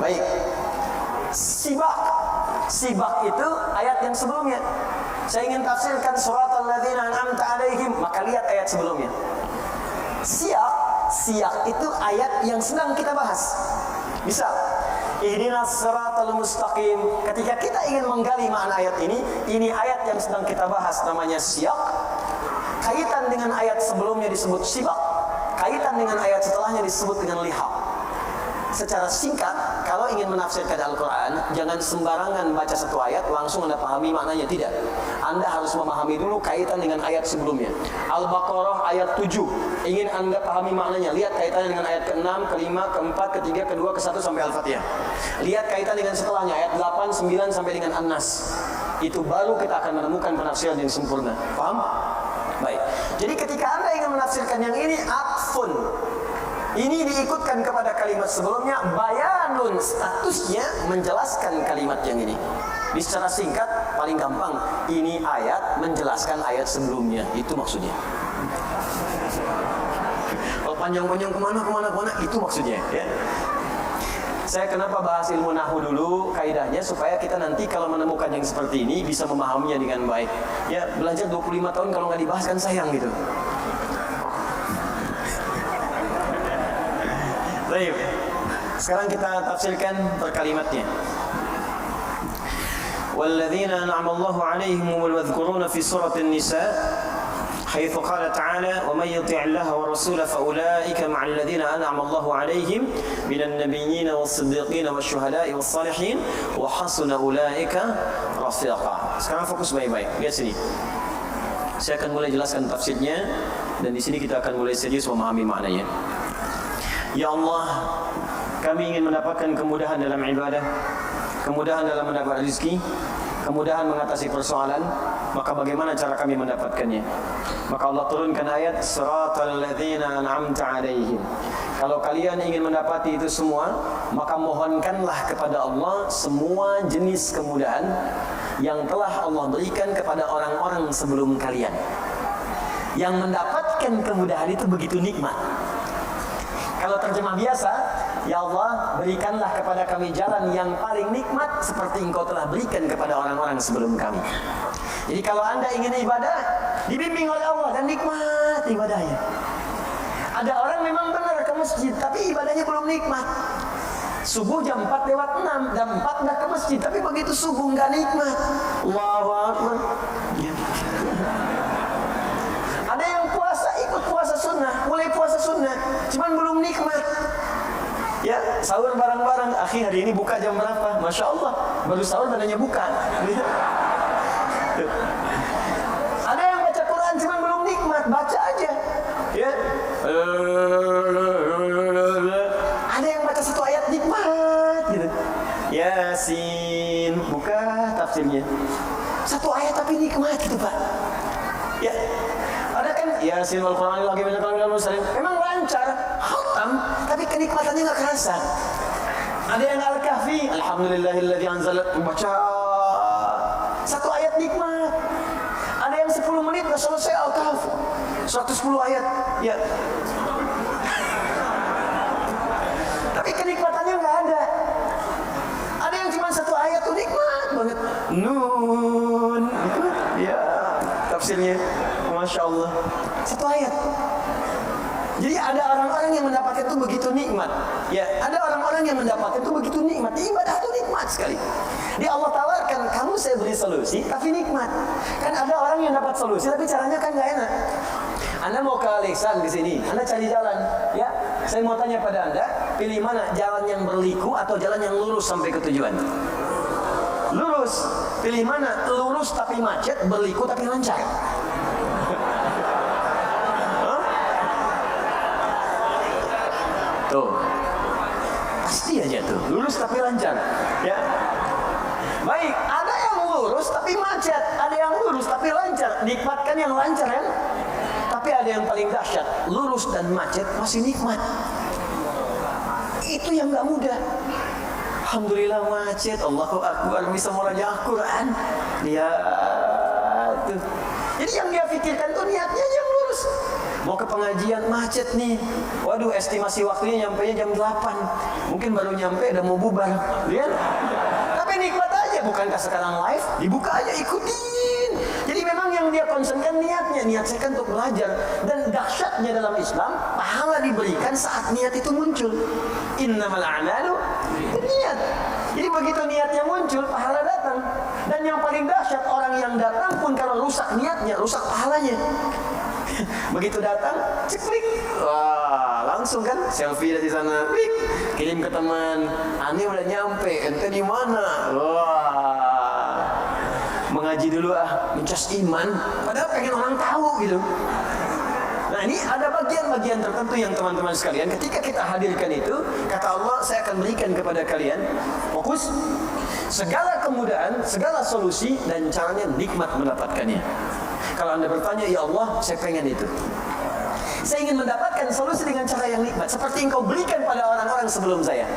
Baik. Sibak. Sibak itu ayat yang sebelumnya. Saya ingin tafsirkan siratal ladzina an'amta 'alaihim, maka lihat ayat sebelumnya. Siyak itu ayat yang sedang kita bahas. Misal, ihdinas siratal mustaqim. Ketika kita ingin menggali makna ayat ini ayat yang sedang kita bahas, namanya siyak. Kaitan dengan ayat sebelumnya disebut sibak. Kaitan dengan ayat setelahnya disebut dengan lihaq. Secara singkat, kalau ingin menafsirkan Al-Quran, jangan sembarangan baca satu ayat langsung Anda pahami maknanya, tidak. Anda harus memahami dulu kaitan dengan ayat sebelumnya. Al-Baqarah ayat 7, ingin Anda pahami maknanya, lihat kaitannya dengan ayat ke-6, ke-5, ke-4, ke-3, ke-2, ke-1 sampai Al-Fatihah. Lihat kaitan dengan setelahnya, ayat 8, 9 sampai dengan An-Nas. Itu baru kita akan menemukan penafsiran yang sempurna. Paham? Baik. Jadi ketika Anda ingin menafsirkan yang ini, atfun, ini diikutkan kepada kalimat sebelumnya, bayanun, statusnya menjelaskan kalimat yang ini. Di secara singkat, paling gampang, ini ayat menjelaskan ayat sebelumnya. Itu maksudnya. Kalau panjang-panjang kemana, itu maksudnya. Ya. Saya kenapa bahas ilmu nahwu dulu, kaidahnya, supaya kita nanti kalau menemukan yang seperti ini bisa memahaminya dengan baik. Ya, belajar 25 tahun kalau nggak dibahas kan sayang gitu. Baik. Sekarang kita tafsirkan per kalimatnya. Walladzina an'ama Allahu 'alaihim wal madhkuruna fi surati An-Nisa haitsu qala ta'ala wa may yuti' Allaha wa rasulahu fa ulaika ma'al ladzina an'ama Allahu 'alaihim minan nabiyyin was-siddiqin wasyuhada'i was-salihin wa hasuna ulaika rafiqa. Sekarang fokus baik-baik. Lihat sini. Saya akan mulai jelaskan tafsirnya dan di sini kita akan mulai serius memahami maknanya. Ya Allah, kami ingin mendapatkan kemudahan dalam ibadah, kemudahan dalam mendapat rezeki, kemudahan mengatasi persoalan. Maka bagaimana cara kami mendapatkannya? Maka Allah turunkan ayat Siratal ladzina an'amta 'alaihim. Kalau kalian ingin mendapati itu semua, maka mohonkanlah kepada Allah semua jenis kemudahan yang telah Allah berikan kepada orang-orang sebelum kalian. Yang mendapatkan kemudahan itu begitu nikmat. Kalau terjemah biasa, ya Allah, berikanlah kepada kami jalan yang paling nikmat seperti Engkau telah berikan kepada orang-orang sebelum kami. Jadi kalau Anda ingin ibadah, dibimbing oleh Allah dan nikmat ibadahnya. Ada orang memang benar ke masjid, tapi ibadahnya belum nikmat. Subuh jam 4 lewat 6, jam 4 dah ke masjid, tapi begitu subuh nggak nikmat. Allahu Akbar. Ada yang puasa, ikut puasa sunnah, mulai puasa sunnah, cuman belum nikmat. Ya, sahur bareng-bareng. Akhi, hari ini buka jam berapa? Masya Allah, baru sahur tandanya buka. Ada yang baca Quran cuman belum nikmat, baca aja. Ya. Ada yang baca satu ayat nikmat gitu. Yasin, buka tafsirnya. Satu ayat tapi nikmat gitu, Pak. Ya. Ada kan Yasin wal Qur'an lagi banyak kalian muslim. Memang lancar, khatam, tapi kenikmatannya enggak kerasa. Ada yang Al-Kahfi, alhamdulillahilladzi anzala, baca satu ayat nikmat. Ada yang 10 menit enggak selesai Al-Kahfi. 110 ayat. Ya. Tapi kenikmatannya enggak ada. Ada yang cuma satu ayat tuh nikmat banget. Nun. Ya, tafsirnya Masya Allah, satu ayat. Jadi ada orang-orang yang mendapatkan itu begitu nikmat. Ya, ada orang-orang yang mendapatkan itu begitu nikmat. Ibadah itu nikmat sekali. Dia Allah tawarkan, kamu saya beri solusi, tapi nikmat. Kan ada orang yang dapat solusi, tapi caranya kan nggak enak. Anda mau ke Alexan di sini, Anda cari jalan. Ya, saya mau tanya pada Anda, pilih mana, jalan yang berliku atau jalan yang lurus sampai ke tujuan? Lurus. Pilih mana? Lurus tapi macet, berliku tapi lancar. Tuh, lurus tapi lancar. Ya. Baik, ada yang lurus tapi macet, ada yang lurus tapi lancar. Nikmatkan yang lancar kan? Tapi ada yang paling dahsyat, lurus dan macet masih nikmat. Itu yang nggak mudah. Alhamdulillah macet, Allahu Akbar, bisa merajaah Quran. Ya tuh. Jadi yang dia pikirkan tuh niatnya yang lurus. Mau ke pengajian macet nih. Waduh, estimasi waktunya nyampenya jam 8. Mungkin baru nyampe udah mau bubar. Lihat. Tapi nikmat aja, bukankah sekarang live? Dibuka aja, ikutin. Jadi memang yang dia concernkan niatnya. Niat saya kan untuk belajar. Dan dahsyatnya dalam Islam, pahala diberikan saat niat itu muncul. Innamal a'malu niat. Jadi begitu niatnya muncul, pahala datang. Dan yang paling dahsyat, orang yang datang pun kalau rusak niatnya, rusak pahalanya. Begitu datang, ceklik, wah langsung kan selfie dari sana, klik, kirim ke teman, Ani udah nyampe, ente di mana? Wah, mengaji dulu mencas iman, padahal pengen orang tahu gitu. Nah ini ada bagian-bagian tertentu yang teman-teman sekalian, ketika kita hadirkan itu, kata Allah, saya akan berikan kepada kalian, fokus, segala kemudahan, segala solusi, dan caranya nikmat mendapatkannya. Kalau Anda bertanya, ya Allah, saya pengen itu. Saya ingin mendapatkan solusi dengan cara yang nikmat, seperti Engkau berikan pada orang-orang sebelum saya.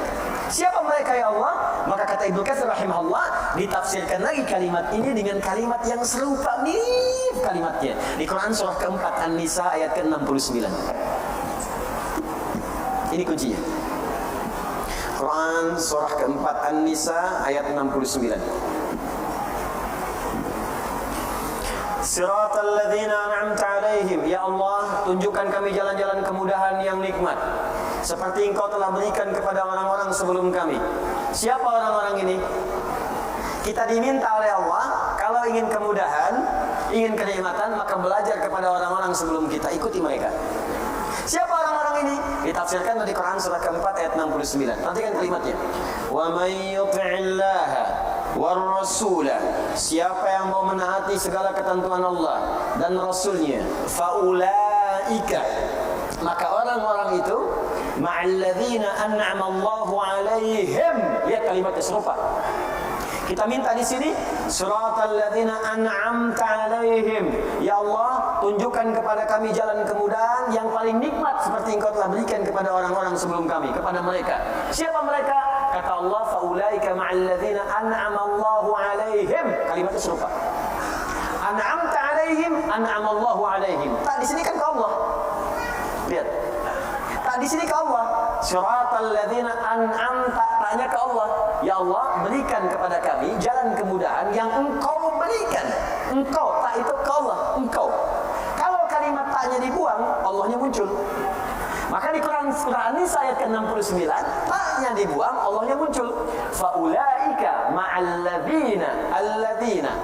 Siapa mereka ya Allah? Maka kata Ibnu Katsir rahimahullah, ditafsirkan lagi kalimat ini dengan kalimat yang serupa, mirip kalimatnya di Quran surah keempat An-Nisa ayat ke-69. Ini kuncinya. Quran surah keempat An-Nisa ayat 69. Siratal ladzina an'amta 'alaihim, ya Allah, tunjukkan kami jalan-jalan kemudahan yang nikmat seperti Engkau telah berikan kepada orang-orang sebelum kami. Siapa orang-orang ini? Kita diminta oleh Allah, kalau ingin kemudahan, ingin kenikmatan, maka belajar kepada orang-orang sebelum kita, ikuti mereka. Siapa orang-orang ini? Ditafsirkan dari Quran surah keempat ayat 69. Perhatikan kalimatnya. Wa may yuti'illaha war rasulah, siapa yang mau menaati segala ketentuan Allah dan Rasulnya, faulaika, maka orang-orang itu ma'alladzina an'ama Allahu 'alaihim. Lihat kalimatnya serupa. Kita minta di sini, siratal ladzina an'amta 'alaihim. Ya Allah, tunjukkan kepada kami jalan kemudahan yang paling nikmat seperti Engkau telah berikan kepada orang-orang sebelum kami, kepada mereka. Siapa mereka? Kata Allah, faulaika ma'alladzina an'ama Allahu 'alaihim. Kalimatnya serupa. An'amta 'alaihim, an'ama Allahu 'alaihim. Tak di sini kan ke Allah. Lihat. Tak di sini ke Allah. Siratal ladzina an'amta, tanya ke Allah. Ya Allah, berikan kepada kami jalan kemudahan yang Engkau berikan. Engkau, tak itu ke Allah, Engkau. Kalau kalimat taknya dibuang, Allahnya muncul. Maka di Quran surah An-Nisa ayat ke-69, taknya dibuang, Allahnya muncul. Faulaika ma'alladzina alladzina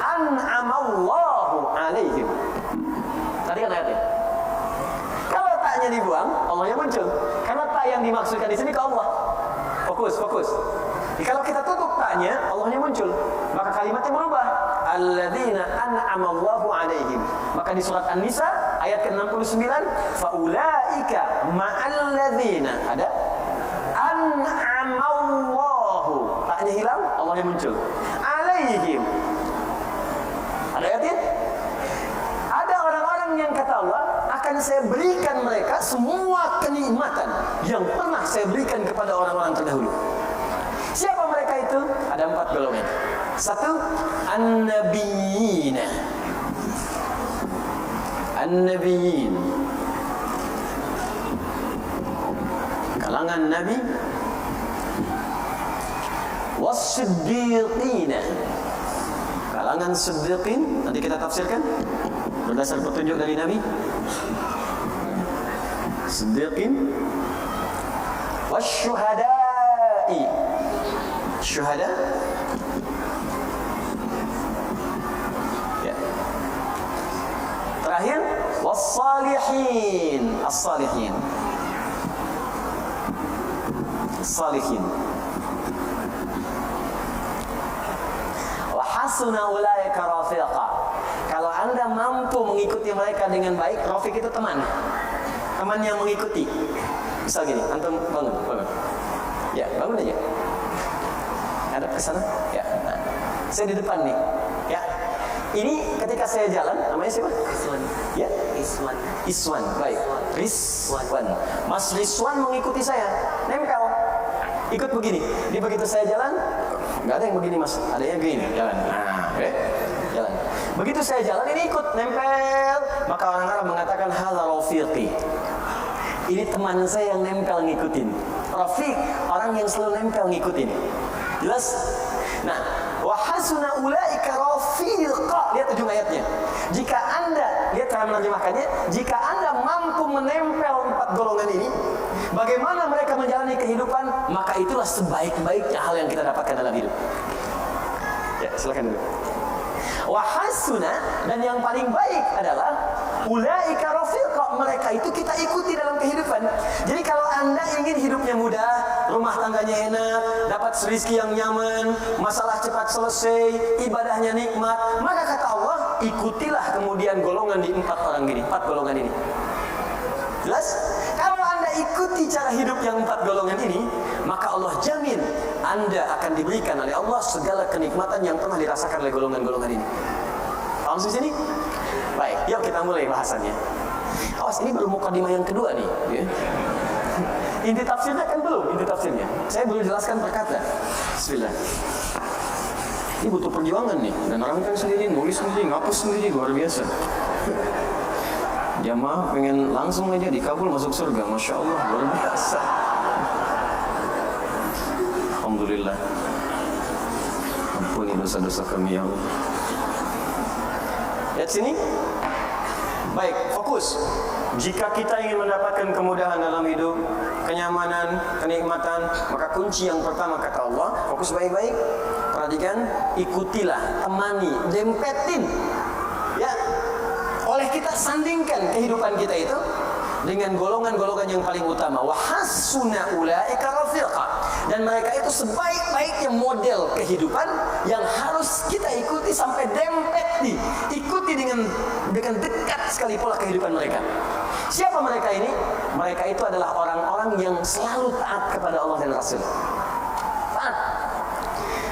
an'amallahu 'alaihim. Tadi kan ayatnya. Kalau taknya dibuang, Allahnya muncul. Karena tak yang dimaksudkan di sini ke Allah. Fokus, fokus. Jadi kalau kita tutup taknya, Allahnya muncul. Maka kalimatnya berubah. Alladzina an'amallahu 'alaihim. Maka di surat An-Nisa ayat ke-69, faulaika ma'alladzina, ada an'amallahu, taknya hilang, Allahnya muncul. 'Alaihim. Ada ayatnya? Ada orang-orang yang kata Allah, akan saya berikan mereka semua kenikmatan yang pernah saya berikan kepada orang-orang terdahulu. Siapa mereka itu? Ada 4 golongan. 1, an-nabiyyin. An-nabiyyin, kalangan nabi. Was-siddiqin, kalangan siddiqin. Nanti kita tafsirkan berdasar petunjuk dari Nabi. Siddiqin. Was-syuhada'i, syuhada. Ya. Terakhir, was-salihin, as-salihin. Salihin. Wa hasuna ulaika rafiqa. Kalau Anda mampu mengikuti mereka dengan baik, rafiq itu teman. Teman yang mengikuti. Misal gini, antum bangun. Ya, bangun aja. ke sana. Ya. Nah, saya di depan nih. Ya. Ini ketika saya jalan, namanya siapa? Iswan. Ya. Iswan. Baik. Rizwan. Mas Rizwan mengikuti saya, nempel. Ikut begini. Di begitu saya jalan, nggak ada yang begini Mas, ada yang begini jalan. Nah, oke. Jalan. Begitu saya jalan, ini ikut nempel. Maka orang Arab mengatakan hadza rafiqi. Ini teman saya yang nempel ngikutin. Rafiq, orang yang selalu nempel ngikutin. Jelas? Nah, wa hasuna ulaika rafiqa. Lihat ujung ayatnya. Jika Anda, lihat cara menerjemahkannya, jika Anda mampu menempel 4 golongan ini, bagaimana mereka menjalani kehidupan, maka itulah sebaik-baiknya hal yang kita dapatkan dalam hidup. Ya, silakan dulu. Wahasuna, dan yang paling baik adalah ulaika rafiqa, mereka itu kita ikuti dalam kehidupan. Jadi kalau Anda ingin hidupnya mudah, rumah tangganya enak, dapat rezeki yang nyaman, masalah cepat selesai, ibadahnya nikmat, maka kata Allah, ikutilah kemudian golongan di 4 orang gini, 4 golongan ini. Jelas? Kalau Anda ikuti cara hidup yang 4 golongan ini, maka Allah jamin Anda akan diberikan oleh Allah segala kenikmatan yang pernah dirasakan oleh golongan-golongan ini. Paham di sini? Baik, yuk kita mulai bahasannya. Awas, ini baru mukadimah yang kedua nih. Ya. Inti tafsirnya kan belum, inti tafsirnya. Saya belum jelaskan per kata. Bismillah. Ini butuh perjuangan nih, dan orang kan sendiri, nulis sendiri, ngapus sendiri, luar biasa. Jamaah pengen langsung aja dikabul masuk surga, Masya Allah, luar biasa. Alhamdulillah. Ampuni dosa-dosa kami ya Allah. Lihat sini. Baik, fokus. Jika kita ingin mendapatkan kemudahan dalam hidup, kenyamanan, kenikmatan, maka kunci yang pertama kata Allah, fokus baik-baik. Perhatikan, ikutilah, temani, dempetin. Ya. Oleh kita sandingkan kehidupan kita itu dengan golongan-golongan yang paling utama. Wa hasuna ulaika rafiqa. Dan mereka itu sebaik-baiknya model kehidupan yang harus kita ikuti sampai dempet nih. Ikuti dengan dekat sekali pola kehidupan mereka. Siapa mereka ini? Mereka itu adalah orang-orang yang selalu taat kepada Allah dan Rasul. Taat.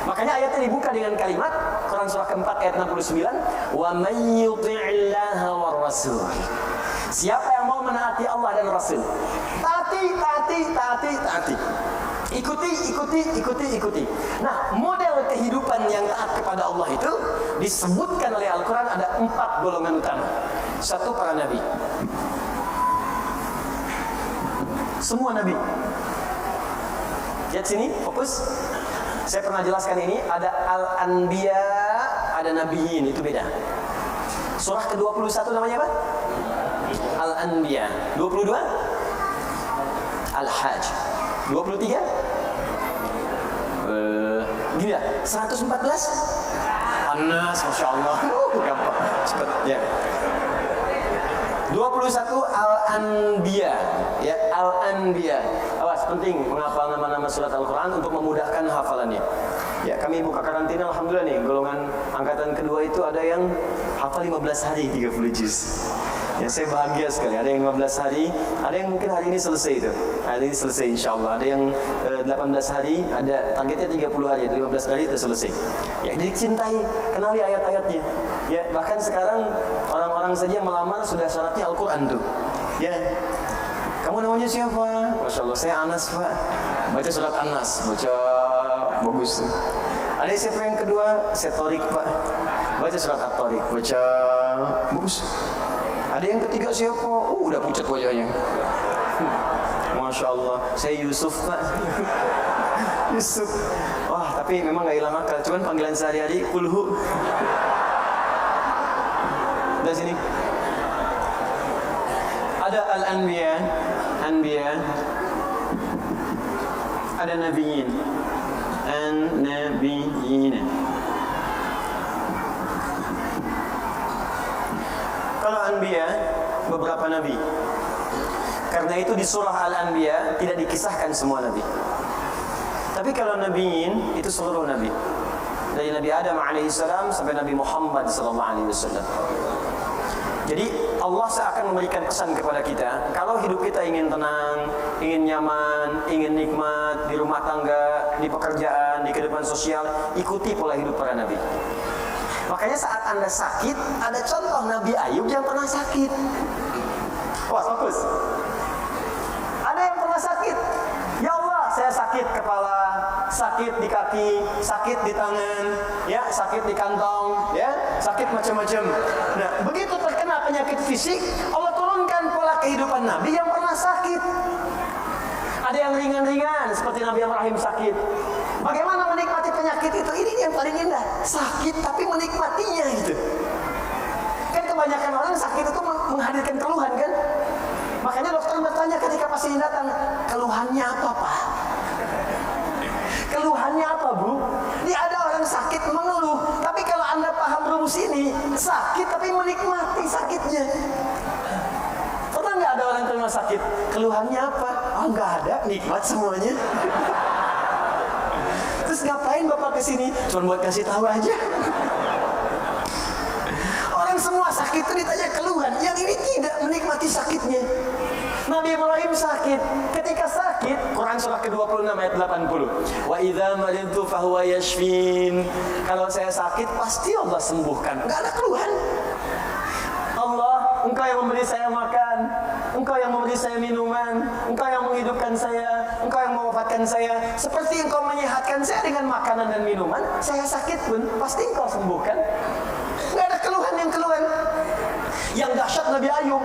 Makanya ayatnya dibuka dengan kalimat Quran surah keempat ayat 69, wa may yuti'illaha war rasul. Siapa yang mau menaati Allah dan Rasul, taati. Ikuti. Nah, model kehidupan yang taat kepada Allah itu disebutkan oleh Al-Quran ada 4 golongan utama. 1, para nabi. Semua nabi. Lihat sini, fokus. Saya pernah jelaskan ini, ada Al-Anbiya, ada Nabiyin, itu beda. Surah ke-21 namanya apa? Al-Anbiya. 22? Al-Hajj. 23? Gila, 114? An-Nas, Masya Allah. Gampang, cepat. Ya. 21 Al-Anbiya. Ya, Al-Anbiya. Awas, penting menghafal nama-nama surat Al-Quran untuk memudahkan hafalannya. Ya, kami buka karantina, alhamdulillah nih, golongan angkatan kedua itu ada yang hafal 15 hari 30 juz. Ya, saya bahagia sekali. Ada yang 15 hari, ada yang mungkin hari ini selesai itu. Hari ini selesai insya Allah. Ada yang 18 hari, ada targetnya 30 hari, 15 hari itu selesai. Ya, jadi cintai, kenali ayat-ayatnya. Ya, bahkan sekarang orang-orang saja melamar sudah syaratnya Al-Quran tuh. Ya, kamu namanya siapa? Masya Allah, saya Anas Pak. Baca surat Anas, baca bagus. Ada siapa yang kedua? Saya Torik Pak. Baca surat At-Torik, baca bagus. Ada yang ketiga siapa? Udah pucat wajahnya. Masya Allah, saya Yusuf Pak. Yusuf. Wah, tapi memang gak hilang akal. Cuman panggilan sehari-hari kulhu. Dari sini. Ada Al-Anbiya, ada Nabiyin, An-Nabiyin. Kalau Anbiya, beberapa Nabi. Karena itu di surah Al-Anbiya tidak dikisahkan semua Nabi. Tapi kalau Nabiyin, itu seluruh Nabi. Dari Nabi Adam AS sampai Nabi Muhammad SAW. Jadi Allah seakan memberikan pesan kepada kita, kalau hidup kita ingin tenang, ingin nyaman, ingin nikmat di rumah tangga, di pekerjaan, di kehidupan sosial, ikuti pola hidup para nabi. Makanya saat Anda sakit, ada contoh Nabi Ayub yang pernah sakit. Wah, fokus. Ada yang pernah sakit. Ya Allah, saya sakit kepala, sakit di kaki, sakit di tangan, ya, sakit di kantong, ya, sakit macam-macam. Nah, begitu terkena penyakit fisik, Allah turunkan pola kehidupan Nabi yang pernah sakit. Ada yang ringan-ringan seperti Nabi Ibrahim sakit. Bagaimana menikmati penyakit itu? Ini yang paling indah. Sakit tapi menikmatinya gitu. Kan kebanyakan orang sakit itu menghadirkan keluhan kan? Makanya dokter bertanya ketika pasien datang, keluhannya apa Pak? Keluhannya apa Bu? Ini ada orang sakit mengeluh. Tapi kalau Anda paham rumus ini, sakit tapi menikmati sakitnya. Pernah nggak ada orang ke rumah sakit? Keluhannya apa? Oh nggak ada, nikmat semuanya. Terus ngapain Bapak kesini? Cuma buat kasih tahu aja. Orang semua sakit itu ditanya keluhan, yang ini tidak menikmati sakitnya. Nabi Ibrahim sakit. Ketika sakit, Quran surah ke-26 ayat 80. Wa idza maridtu fahuwa yashfin. Kalau saya sakit pasti Allah sembuhkan. Enggak ada keluhan. Allah, Engkau yang memberi saya makan, Engkau yang memberi saya minuman, Engkau yang menghidupkan saya, Engkau yang mewafatkan saya. Seperti Engkau menyehatkan saya dengan makanan dan minuman, saya sakit pun pasti Engkau sembuhkan. Enggak ada keluhan yang keluhan. Yang dahsyat Nabi Ayub.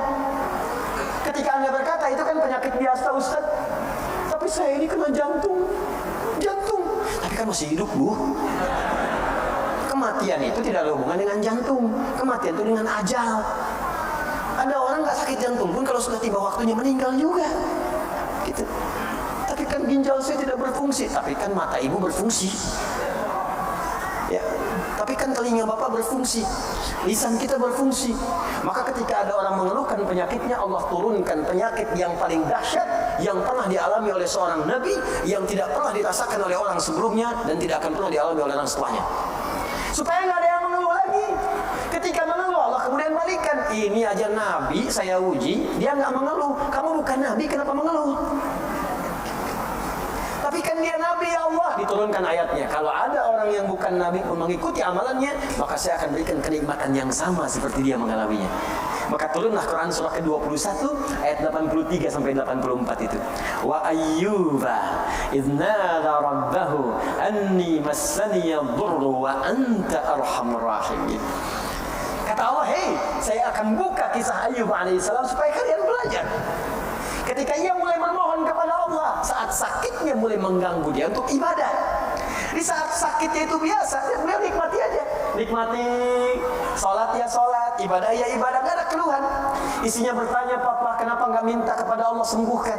Ketika Anda berkata itu kan penyakit biasa Ustaz, tapi saya ini kena jantung. Tapi kan masih hidup Bu. Kematian itu tidak ada hubungan dengan jantung. Kematian itu dengan ajal. Ada orang nggak sakit jantung pun kalau sudah tiba waktunya meninggal juga. Gitu. Tapi kan ginjal saya tidak berfungsi. Tapi kan mata ibu berfungsi. Ya. Tapi kan telinga Bapak berfungsi. Lisan kita berfungsi. Maka ketika ada orang mengeluhkan penyakitnya, Allah turunkan penyakit yang paling dahsyat yang pernah dialami oleh seorang nabi, yang tidak pernah dirasakan oleh orang sebelumnya dan tidak akan pernah dialami oleh orang setelahnya. Supaya nggak ada yang mengeluh lagi. Ketika mengeluh, Allah kemudian balikan. Ini aja nabi saya uji, dia nggak mengeluh. Kamu bukan nabi, kenapa mengeluh? Tapi kan dia nabi ya Allah. Diturunkan ayatnya. Kalau ada orang yang bukan nabi pun mengikuti amalannya, maka saya akan berikan kenikmatan yang sama seperti dia mengalaminya. Maka turunlah Quran surah ke-21 ayat 83 sampai 84 itu. Wa ayyuba idz nada rabbahu anni massani yadhurru wa anta arhamur rahimin. Kata Allah, "Hei, saya akan buka kisah Ayyub alaihissalam supaya kalian belajar." Ketika ia mulai bermohon kepada Allah, saat sakitnya mulai mengganggu dia untuk ibadah. Di saat sakitnya itu biasa, dia nikmati aja. Nikmati, sholat ya sholat, ibadah ya ibadah, gak ada keluhan. Isinya bertanya, Papa, kenapa gak minta kepada Allah sembuhkan?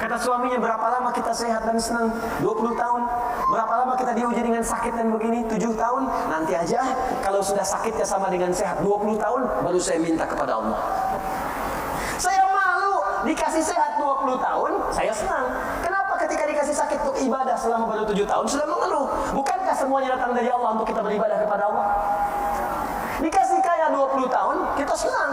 Kata suaminya, berapa lama kita sehat dan senang? 20 tahun. Berapa lama kita diuji dengan sakit dan begini? 7 tahun. Nanti aja, kalau sudah sakitnya sama dengan sehat 20 tahun, baru saya minta kepada Allah. Saya malu dikasih sehat 20 tahun, saya senang. Kenapa ketika dikasih sakit untuk ibadah selama baru 7 tahun sudah mengeluh? Bukankah semuanya datang dari Allah untuk kita beribadah kepada Allah? Dikasih kaya 20 tahun, kita senang.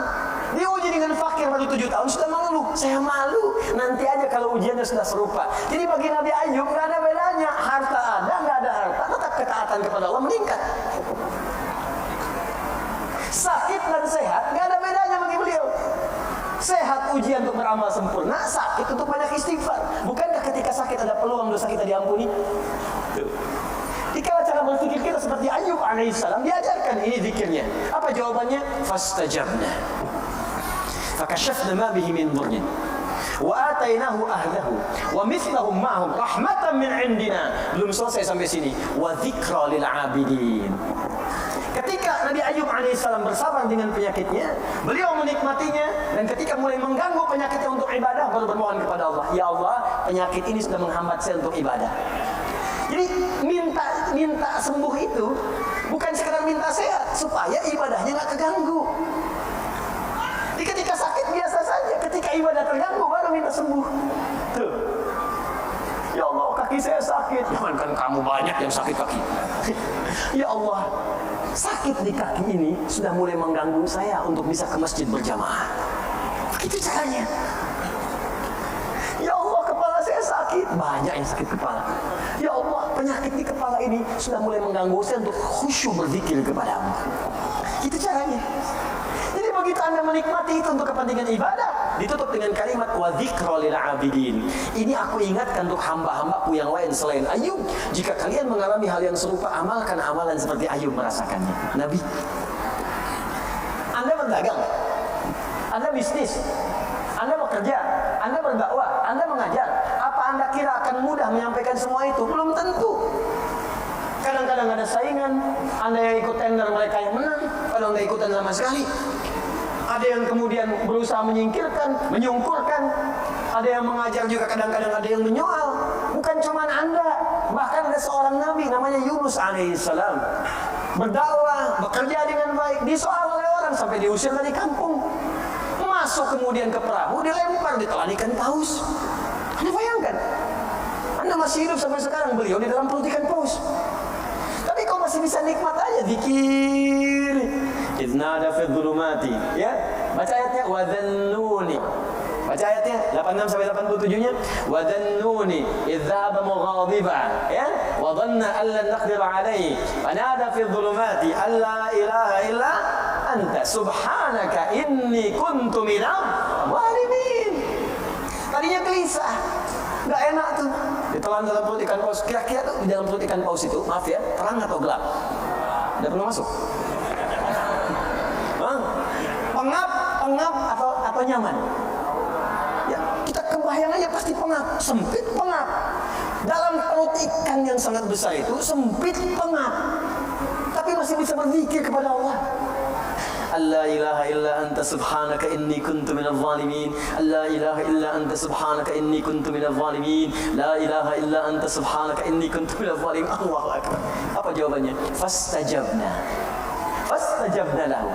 Diuji dengan fakir baru 7 tahun sudah mengeluh. Saya malu. Nanti aja kalau ujiannya sudah serupa. Jadi bagi Nabi Ayub nggak ada bedanya. Harta ada, nggak ada harta, tetap ketaatan kepada Allah meningkat. Sakit dan sehat nggak ada bedanya bagi beliau. Sehat ujian untuk beramal sempurna, sakit untuk banyak istighfar. Bukankah ketika sakit ada peluang dosa kita diampuni? Jika cara berpikir kita seperti Ayyub alaihissalam, diajarkan ini zikirnya. Apa jawabannya? Fastajabna. Fakashafna ma bihi min dhurrin. Wa atainahu ahlahu wa mithlahum ma'hum rahmatan min indina. Belum selesai sampai sini. Wa dzikra lil 'abidin. Ketika Nabi Ayyub alaihissalam bersabar dengan penyakitnya, beliau menikmatinya, dan ketika mulai mengganggu penyakitnya untuk ibadah, baru bermohon kepada Allah, "Ya Allah, penyakit ini sudah menghambat saya untuk ibadah." Jadi minta sembuh itu bukan sekedar minta sehat, supaya ibadahnya nggak terganggu. Jadi ketika sakit biasa saja, ketika ibadah terganggu baru minta sembuh. Tuh, ya Allah, kaki saya sakit. Jangankan kamu, banyak yang sakit kaki. Ya Allah, sakit di kaki ini sudah mulai mengganggu saya untuk bisa ke masjid berjamaah. Begitu caranya. Ya Allah, kepala saya sakit. Banyak yang sakit kepala. Ya Allah, penyakit di kepala ini sudah mulai mengganggu saya untuk khusyuk berzikir kepadamu. Itu caranya. Jadi begitu Anda menikmati itu untuk kepentingan ibadah, ditutup dengan kalimat wa dzikra lil abidin. Ini aku ingatkan untuk hamba-hambaku yang lain selain Ayub. Jika kalian mengalami hal yang serupa, amalkan amalan seperti Ayub merasakannya. Nabi, Anda berdagang, Anda bisnis, Anda bekerja, Anda berdakwah, Anda mengajar. Apa Anda kira akan mudah menyampaikan semua itu? Belum tentu. Kadang-kadang ada saingan, Anda yang ikut tender, mereka yang menang, kalau nggak ikutan sama sekali. Ada yang kemudian berusaha menyingkirkan, menyungkurkan. Ada yang mengajar juga, kadang-kadang ada yang menyoal. Bukan cuma Anda, bahkan ada seorang nabi namanya Yunus alaihissalam. Berdakwah, bekerja dengan baik, disoal oleh orang sampai diusir dari kampung. Masuk kemudian ke perahu, dilempar, ditelan ikan paus. Anda bayangkan, Anda masih hidup sampai sekarang, beliau di dalam perut ikan paus. Tapi kau masih bisa nikmat aja zikir. Idnada fi dhulumati, ya. Baca ayatnya wa dhannuni. Baca ayatnya 86 sampai 87-nya. Wa dhannuni idh dhahaba mughadiban, ya. Wa dhanna an lan naqdir alayhi. Fanada fi dhulumati alla ilaha illa anta subhanaka inni kuntu minadh dhalimin. Tadinya gelisah, nggak enak tuh, ditelan dalam perut ikan paus. Kira-kira tuh di dalam perut ikan paus itu, maaf ya, terang atau gelap? Udah pernah masuk? Pengap atau nyaman? Ya, kita kebayang aja pasti pengap, sempit pengap. Dalam perut ikan yang sangat besar itu sempit pengap, tapi masih bisa berzikir kepada Allah. La ilaha illa anta subhanaka inni kuntu minadh dhalimin. La ilaha illa anta subhanaka inni kuntu minadh dhalimin. La ilaha illa anta subhanaka inni kuntu minadh dhalimin. Allahu akbar. Apa jawabannya? Fastajabna lahu.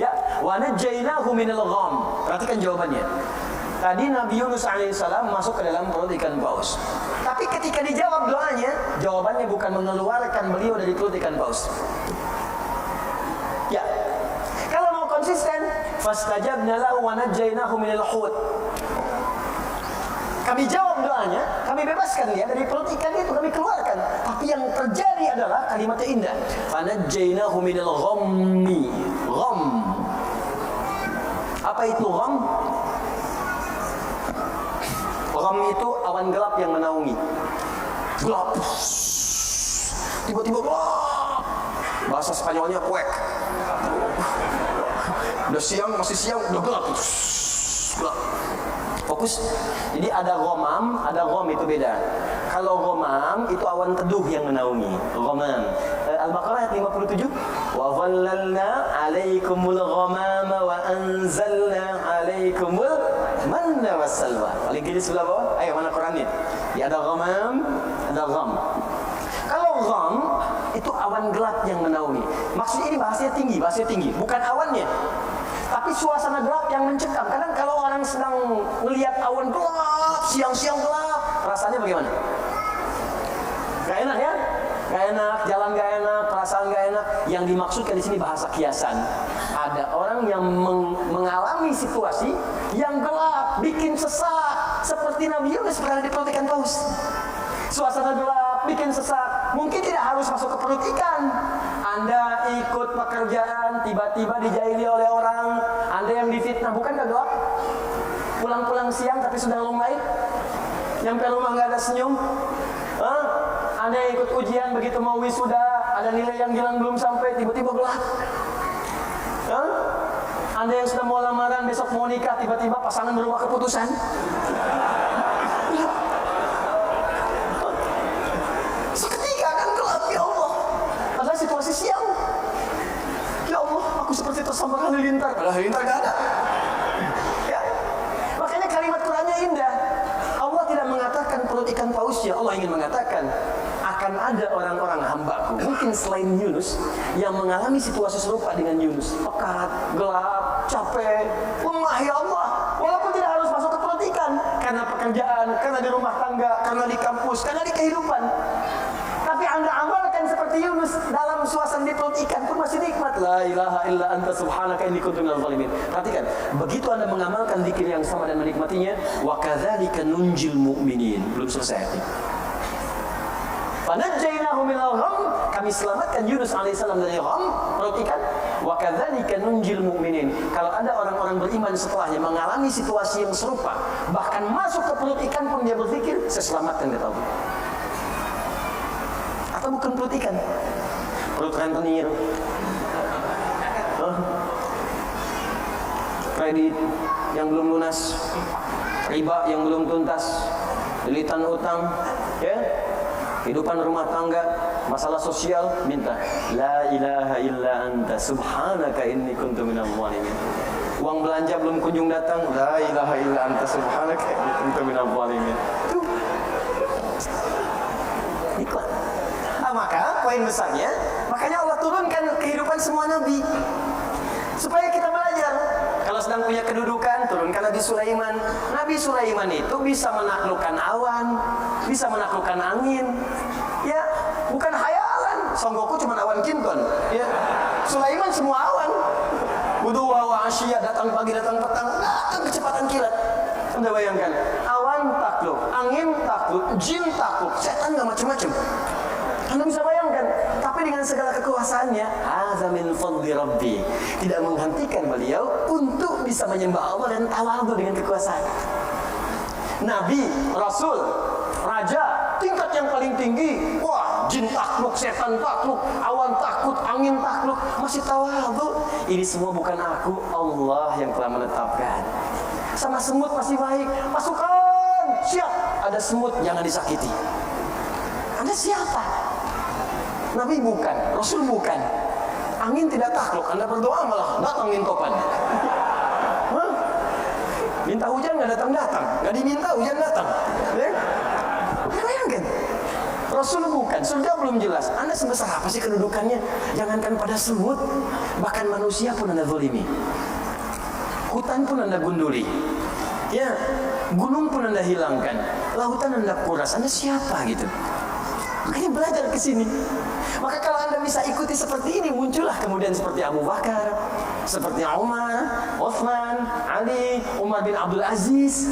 Ya, wa najjaynahu minal gham. Perhatikan jawabannya. Tadi Nabi Yunus alaihissalam masuk ke dalam perut ikan paus. Tapi ketika dijawab doanya, jawabannya bukan mengeluarkan beliau dari perut ikan paus. Ya. Kalau mau konsisten, fastajabna lahu wa najjaynahu minal hut. Kami jawab doanya, kami bebaskan dia dari perut ikan itu, kami keluarkan. Tapi yang terjadi adalah kalimatnya indah. Fanajjaynahu minal ghammi. Gham. Apa itu gham? Gham itu awan gelap yang menaungi. Gelap. Tiba-tiba gelap. Bahasa Spanyolnya kuek. Udah siang, masih siang, udah gelap. Gelap. Fokus. Jadi ada ghamam, ada gham, itu beda. Kalau ghamam itu awan teduh yang menaungi. Ghamam. Al-Baqarah ayat 57. Wa dhallalna 'alaikumul ghamama wa anzalna 'alaikumul manna wassalwa. Paling kiri sebelah bawah. Ayo, mana Qurannya? Ya, ada ghamam, ada gham. Kalau gham itu awan gelap yang menaungi. Maksudnya ini bahasanya tinggi, bukan awannya. Tapi suasana gelap yang mencekam. Kadang kalau orang sedang melihat awan gelap, siang-siang gelap, rasanya bagaimana? Gak enak ya? Gak enak, jalan gak enak, perasaan gak enak. Yang dimaksudkan di sini bahasa kiasan. Ada orang yang mengalami situasi yang gelap, bikin sesak, seperti Nabi Yunus berada di perut ikan paus. Suasana gelap, bikin sesak. Mungkin tidak harus masuk ke perut ikan. Anda ikut pekerjaan, tiba-tiba dijahili oleh orang. Anda yang difitnah, bukan gak gelap? Pulang-pulang siang tapi sudah lumai. Nyampe rumah gak ada senyum. Anda yang ikut ujian, begitu mau wisuda, ada nilai yang hilang belum sampai, tiba-tiba gelap. Anda yang sudah mau lamaran, besok mau nikah, tiba-tiba pasangan berubah keputusan. Seketika kan gelap, ya Allah. Padahal situasi siang. Ya Allah, aku seperti tersambar halilintar. Padahal halilintar gak ada. Ya. Makanya kalimat Qurannya indah. Allah tidak mengatakan perut ikan pausnya. Allah ingin mengatakan akan ada orang-orang hambaku, mungkin selain Yunus, yang mengalami situasi serupa dengan Yunus. Pekat, gelap, capek, lemah, ya Allah. Walaupun tidak harus masuk ke perut ikan, karena karena pekerjaan, karena di rumah tangga, karena di kampus, karena di kehidupan. Tapi Anda amalkan seperti Yunus dalam suasana di perut ikan pun masih nikmat. La ilaha illa anta subhanaka inni kuntu minadh dhalimin. Perhatikan, begitu Anda mengamalkan zikir yang sama dan menikmatinya, wa kadzalika nunjil mu'minin. Belum selesai ayatnya. Fanajjaynahu minal gham, kami selamatkan Yunus alaihissalam dari gham, perut ikan. Wa kadzalika nunjil mu'minin. Kalau ada orang-orang beriman setelahnya mengalami situasi yang serupa, bahkan masuk ke perut ikan pun dia berpikir, saya selamatkan dia tahu. Atau bukan perut ikan, perut rentenir, kredit yang belum lunas, riba yang belum tuntas, lilitan utang, ya, kehidupan rumah tangga, masalah sosial, minta la ilaha illa anta subhanaka inni kuntu minadh dhalimin. Uang belanja belum kunjung datang, la ilaha illa anta subhanaka inni kuntu minadh dhalimin. Nikmat. Maka poin besarnya, makanya Allah turunkan kehidupan semua nabi supaya kita belajar. Kalau sedang punya kedudukan, turunkan Nabi Sulaiman. Nabi Sulaiman itu bisa menaklukkan awan, bisa menaklukkan angin. Ya, bukan hayalan. Songgoku cuma awan kinton. Ya, Sulaiman semua awan. Buduha wa asyia, datang pagi datang petang, datang kecepatan kilat. Anda bayangkan, awan takluk, angin takluk, jin takluk, setan nggak macam-macam. Anda bisa bayangkan, tapi dengan segala kekuasaannya, hadza min fadli rabbi, tidak menghentikan beliau untuk bisa menyembah Allah dan tawadhu dengan kekuasaan. Nabi, Rasul, Raja, tingkat yang paling tinggi, wah, jin takluk, setan takluk, awan takut, angin takluk, masih tawadhu. Ini semua bukan aku, Allah yang telah menetapkan. Sama semut masih baik, pasukan, siap, ada semut, jangan disakiti. Anda siapa? Nabi bukan, Rasul bukan. Angin tidak takluk, Anda berdoa malah datang angin topan. Hah? Minta hujan nggak datang-datang, nggak diminta hujan datang. Ya? Bayangkan, Rasul bukan, surga belum jelas. Anda sebesar apa sih kedudukannya? Jangankan pada semut, bahkan manusia pun Anda zalimi. Hutan pun Anda gunduli. Ya, gunung pun Anda hilangkan, lautan Anda kuras. Anda siapa gitu? Makanya belajar ke sini. Maka kalau Anda bisa ikuti seperti ini, muncullah kemudian seperti Abu Bakar, seperti Umar, Utsman, Ali, Umar bin Abdul Aziz,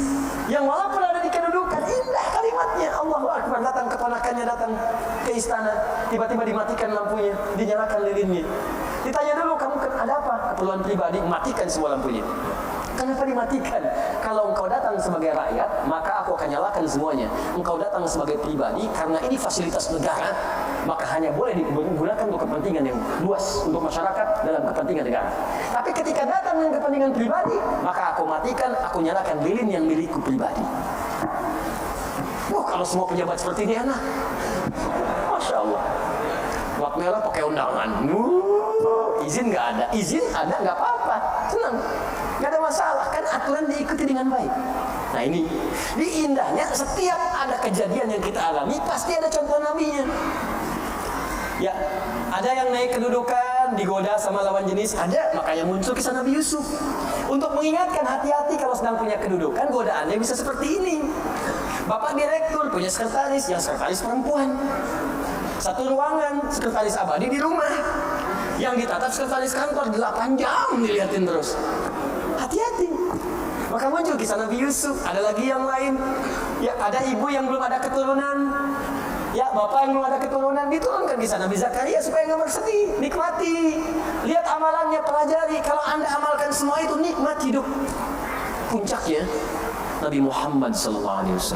yang walaupun ada di kedudukan, indah kalimatnya, Allahu Akbar, datang keponakannya datang ke istana, tiba-tiba dimatikan lampunya, dinyalakan lilinnya. Ditanya dulu, kamu ada apa? Keperluan pribadi, matikan semua lampunya. Kenapa dimatikan? Kalau engkau datang sebagai rakyat, maka aku akan nyalakan semuanya. Engkau datang sebagai pribadi, karena ini fasilitas negara, maka hanya boleh digunakan untuk kepentingan yang luas, untuk masyarakat dalam kepentingan negara. Tapi ketika datang dengan kepentingan pribadi, maka aku matikan, aku nyalakan lilin yang milikku pribadi. Wah, kalau semua pejabat seperti ini enak. Masya Allah. Plat merah pakai undangan. Izin nggak ada, izin ada nggak apa-apa, senang. Gak ada masalah, kan aturan diikuti dengan baik. Nah ini indahnya, setiap ada kejadian yang kita alami pasti ada contoh nabinya. Ya, ada yang naik kedudukan, digoda sama lawan jenis, ada, makanya muncul kisah Nabi Yusuf untuk mengingatkan hati-hati kalau sedang punya kedudukan, godaannya bisa seperti ini. Bapak direktur punya sekretaris, yang sekretaris perempuan, satu ruangan, sekretaris abadi di rumah, yang ditatap sekretaris kantor 8 jam dilihatin terus. Hati-hati. Maka muncul kisah Nabi Yusuf. Ada lagi yang lain. Ya, ada ibu yang belum ada keturunan. Ya, bapak yang belum ada keturunan. Diturunkan kisah Nabi Zakaria supaya nggak bersedih. Nikmati. Lihat amalannya, pelajari. Kalau Anda amalkan semua itu, nikmat hidup. Puncaknya Nabi Muhammad SAW.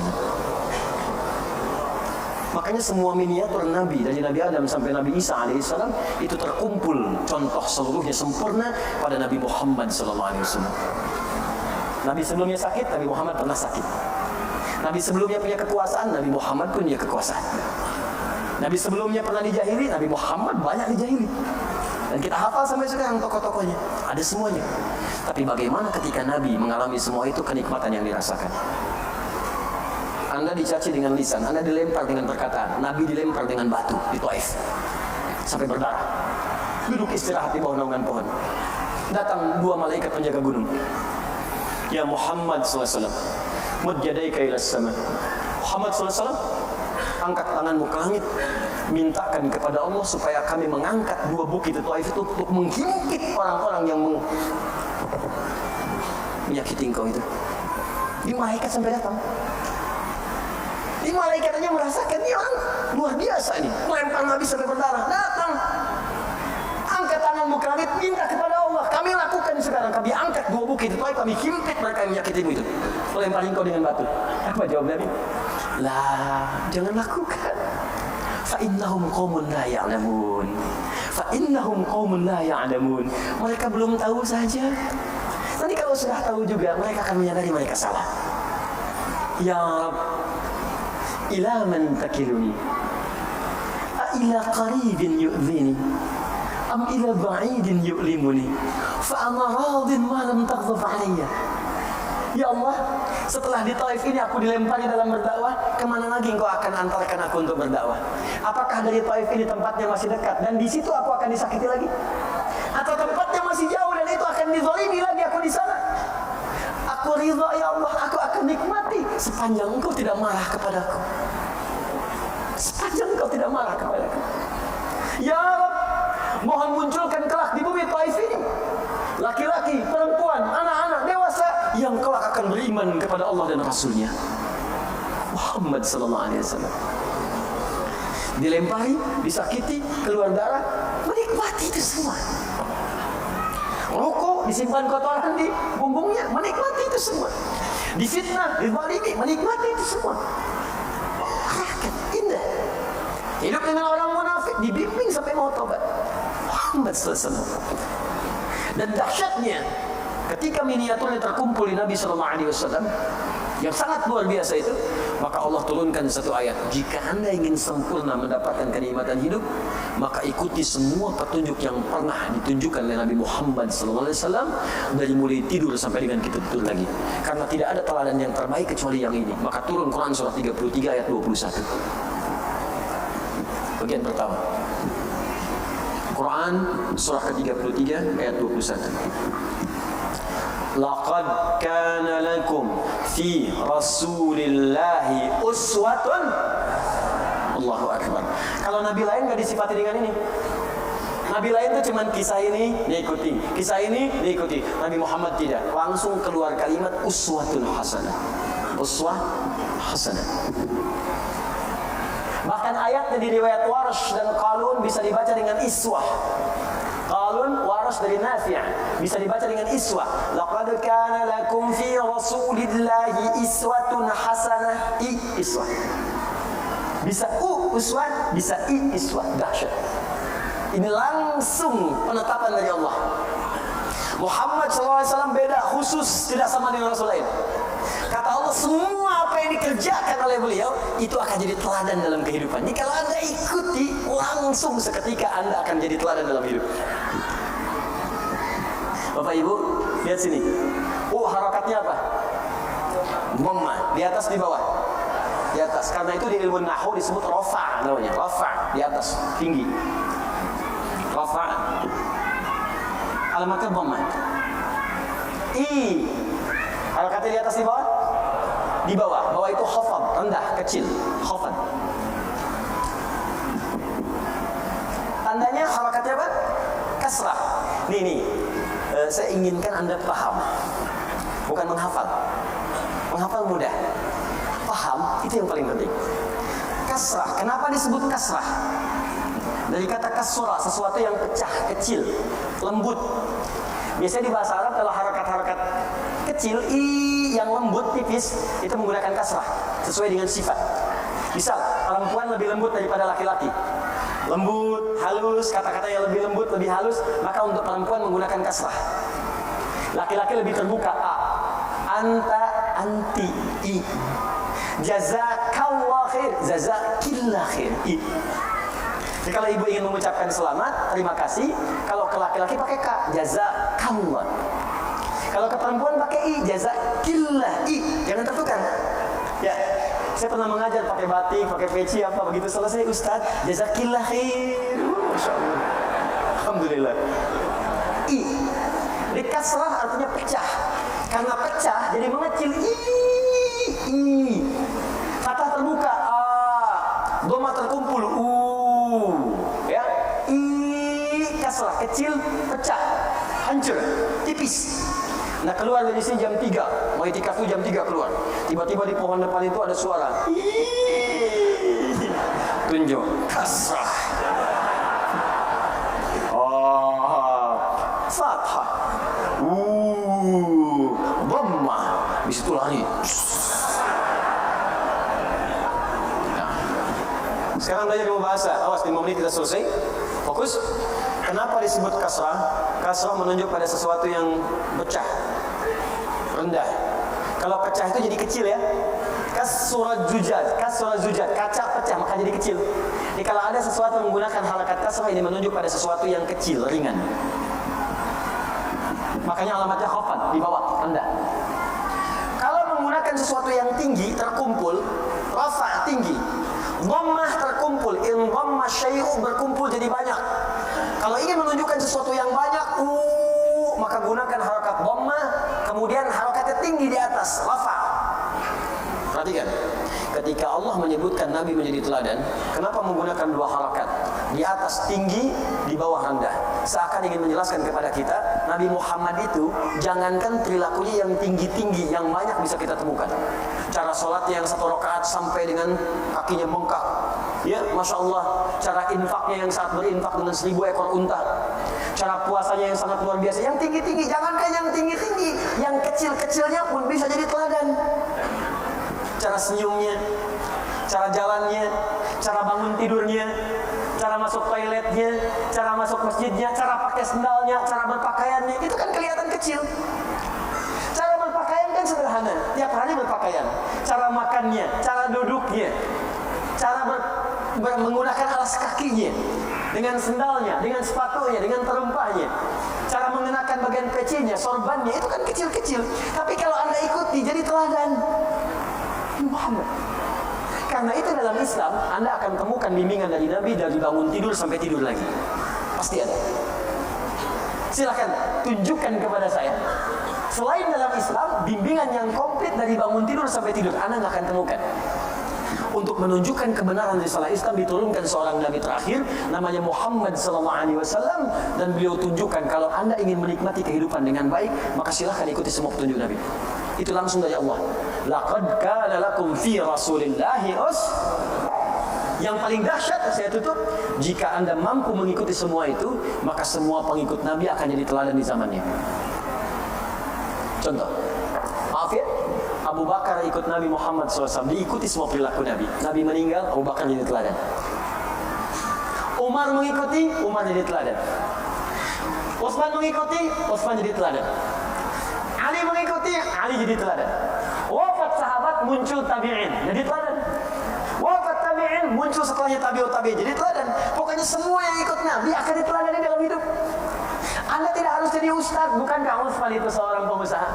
Makanya semua miniatur Nabi, dari Nabi Adam sampai Nabi Isa alaihissalam, itu terkumpul contoh seluruhnya sempurna pada Nabi Muhammad SAW. Nabi sebelumnya sakit, Nabi Muhammad pernah sakit. Nabi sebelumnya punya kekuasaan, Nabi Muhammad punya kekuasaan. Nabi sebelumnya pernah dijahili, Nabi Muhammad banyak dijahili. Dan kita hafal sampai sekarang tokoh-tokohnya, ada semuanya. Tapi bagaimana ketika Nabi mengalami semua itu, kenikmatan yang dirasakan? Anda dicaci dengan lisan, Anda dilempar dengan perkataan, Nabi dilempar dengan batu di Taif sampai berdarah. Duduk istirahat di bawah naungan pohon. Datang 2 malaikat penjaga gunung. Ya Muhammad SAW, mud yadayka ila sama. Muhammad sallallahu alaihi wasallam, angkat tanganmu ke langit, mintakan kepada Allah supaya kami mengangkat dua bukit Taif itu untuk menghimpit orang-orang yang menyakiti engkau itu. Di malaikat sampai datang. Di malaikat aja merasakan ini orang luar biasa ini, melempar Nabi sampai berdarah. Datang, angkat tanganmu ke langit, minta kepada Allah. Kami lakukan sekarang, kami angkat dua bukit Taif, kami himpit mereka yang menyakitimu itu, melempar engkau dengan batu. Apa jawab Nabi? Lah, jangan lakukan. Fa'innahum qaumun la ya'lamun. Fa'innahum qaumun la ya'lamun. Mereka belum tahu saja. Nanti kalau sudah tahu juga, mereka akan menyadari mereka salah. Ya Rab, ila man takiluni? A ila qaribin yu'dhini? Am ila ba'idin yu'limuni? Fa'ana radin ma lam taghdab alayya. Ya Allah, setelah di Taif ini aku dilempari dalam berdakwah, kemana lagi engkau akan antarkan aku untuk berdakwah? Apakah dari Taif ini tempatnya masih dekat dan di situ aku akan disakiti lagi? Atau tempatnya masih jauh dan itu akan dizalimi lagi aku di sana? Aku ridha ya Allah, aku akan nikmati sepanjang engkau tidak marah kepadaku. Sepanjang engkau tidak marah kepadaku. Ya Rabb, mohon munculkan kelak di bumi Taif ini laki-laki, perempuan, anak-anak, dewasa yang kelak akan beriman kepada Allah dan Rasulnya Muhammad sallallahu alaihi wasallam. Dilempari, disakiti, keluar darah, menikmati itu semua. Rokok, disimpan kotoran di punggungnya, menikmati itu semua. Difitnah, dizalimi, menikmati itu semua. Rakyat indah. Hidup dengan orang munafik, dibimbing sampai mau tobat. Muhammad sallallahu alaihi wasallam. Dan dahsyatnya ketika miniaturnya terkumpul di Nabi sallallahu alaihi wasallam yang sangat luar biasa itu, maka Allah turunkan satu ayat, jika Anda ingin sempurna mendapatkan kenikmatan hidup, maka ikuti semua petunjuk yang pernah ditunjukkan oleh Nabi Muhammad sallallahu alaihi wasallam dari mulai tidur sampai dengan kita tidur lagi. Karena tidak ada teladan yang terbaik kecuali yang ini. Maka turun Quran surah 33 ayat 21. Bagian pertama. Quran surah ke-33 ayat 21. Laqad kana lakum fi Rasulillahi uswatun. Allahu akbar. Kalau nabi lain enggak disifati dengan ini. Nabi lain itu cuma kisah ini diikuti, kisah ini diikuti. Nabi Muhammad tidak. Langsung keluar kalimat uswatun hasanah. Uswah hasanah. Bahkan ayatnya di riwayat Warsh dan Qalun bisa dibaca dengan iswah. Qalun, Warsh dari Nafi' bisa dibaca dengan iswah. Laqad kana lakum fi Rasulillahi iswatun hasanah. Iswah. Bisa uswah, bisa iswah. Dahsyat. Ini langsung penetapan dari Allah. Muhammad SAW beda, khusus, tidak sama dengan Rasul lain. Kata Allah, semua apa yang dikerjakan oleh beliau itu akan jadi teladan dalam kehidupan. Jadi kalau Anda ikuti, langsung seketika Anda akan jadi teladan dalam hidup. Bapak Ibu, lihat sini. Harakatnya apa? Dhamma, di atas di bawah. Di atas. Karena itu di ilmu nahwu disebut rafa namanya. Rafa, di atas, tinggi. Rafa. Alamatnya dhamma. Harakatnya di atas di bawah? Di bawah. Bawah itu khafad, rendah, kecil. Khafad. Tandanya harakatnya apa? Kasrah. Nih. Saya inginkan Anda paham. Bukan menghafal. Menghafal mudah. Paham, itu yang paling penting. Kasrah. Kenapa disebut kasrah? Dari kata kasrah, sesuatu yang pecah, kecil, lembut. Biasanya di bahasa Arab kalau harakat-harakat kecil, yang lembut, tipis, itu menggunakan kasrah sesuai dengan sifat. Misal, perempuan lebih lembut daripada laki-laki. Lembut, halus, kata-kata yang lebih lembut, lebih halus, maka untuk perempuan menggunakan kasrah. Laki-laki lebih terbuka, anta, anti, jazakallah khair, jazakillah khair, Jadi kalau ibu ingin mengucapkan selamat, terima kasih, kalau ke laki-laki pakai ka, jazakallah. Kalau ke perempuan pakai jazakillah, jangan tertukar. Ya, saya pernah mengajar pakai batik, pakai peci apa begitu selesai Ustaz, jazakillah khair. Masya Allah. Alhamdulillah. Di kasrah artinya pecah. Karena pecah jadi mengecil. i. Fathah terbuka, a. Dhamma terkumpul, u. Ya, i. Kasrah kecil, pecah, hancur, tipis. Nah, keluar dari sini jam 3. Mau itikaf itu jam 3 keluar. Tiba-tiba di pohon depan itu ada suara. Tunjuk kasrah. Fathah. Dhammah. Habis itu lari. Nah. Sekarang belajar ilmu bahasa. Awas 5 menit kita selesai. Fokus. Kenapa disebut kasrah? Kasrah menunjuk pada sesuatu yang pecah, rendah. Kalau pecah itu jadi kecil ya. Kasrah zujaj, kaca pecah maka jadi kecil. Jadi kalau ada sesuatu menggunakan harakat kasrah, ini menunjuk pada sesuatu yang kecil, ringan. Makanya alamatnya khafad, di bawah, rendah. Kalau menggunakan sesuatu yang tinggi, terkumpul, rafa tinggi. Dhammah terkumpul, in dhamma syai'u berkumpul jadi banyak. Kalau ingin menunjukkan sesuatu yang banyak, maka gunakan harakat dhammah, kemudian harakatnya tinggi di atas, rafa. Perhatikan, ketika Allah menyebutkan Nabi menjadi teladan, kenapa menggunakan dua harakat? Di atas tinggi, di bawah rendah. Seakan ingin menjelaskan kepada kita, Nabi Muhammad itu jangankan perilakunya yang tinggi-tinggi, yang banyak bisa kita temukan. Cara sholatnya yang 1 rakaat sampai dengan kakinya bengkak. Ya, Masya Allah. Cara infaknya yang saat berinfak dengan 1000 ekor unta. Cara puasanya yang sangat luar biasa. Yang tinggi-tinggi, jangankan yang tinggi-tinggi, yang kecil-kecilnya pun bisa jadi teladan. Cara senyumnya, cara jalannya, cara bangun tidurnya, cara masuk toiletnya, cara masuk masjidnya, cara pakai sendalnya, cara berpakaiannya, itu kan kelihatan kecil. Cara berpakaian kan sederhana, tiap hari berpakaian. Cara makannya, cara duduknya, cara menggunakan alas kakinya, dengan sendalnya, dengan sepatunya, dengan terumpahnya, cara mengenakan bagian pecinya, sorbannya, itu kan kecil-kecil. Tapi kalau Anda ikuti, jadi teladan Muhammad. Karena itu dalam Islam Anda akan temukan bimbingan dari Nabi dari bangun tidur sampai tidur lagi. Pasti ada. Silakan tunjukkan kepada saya. Selain dalam Islam, bimbingan yang komplit dari bangun tidur sampai tidur Anda nggak akan temukan. Untuk menunjukkan kebenaran risalah Islam diturunkan seorang Nabi terakhir namanya Muhammad SAW, dan beliau tunjukkan kalau Anda ingin menikmati kehidupan dengan baik, maka silakan ikuti semua petunjuk Nabi. Itu langsung dari Allah. Laqad kana lakum fi Rasulillahi Yang paling dahsyat, saya tutup, jika Anda mampu mengikuti semua itu, maka semua pengikut Nabi akan jadi teladan di zamannya. Contoh, maaf ya, Abu Bakar ikut Nabi Muhammad SAW, diikuti semua perilaku Nabi. Nabi meninggal, Abu Bakar jadi teladan. Umar mengikuti, Umar jadi teladan. Utsman mengikuti, Utsman jadi teladan. Ali mengikuti, Ali jadi teladan. Wafat sahabat, muncul tabi'in, jadi teladan. Wafat tabi'in, muncul setelahnya tabi'ut tabi'in, jadi teladan. Pokoknya semua yang ikut Nabi akan diteladani dalam hidup. Anda tidak harus jadi ustaz. Bukankah Utsman itu seorang pengusaha?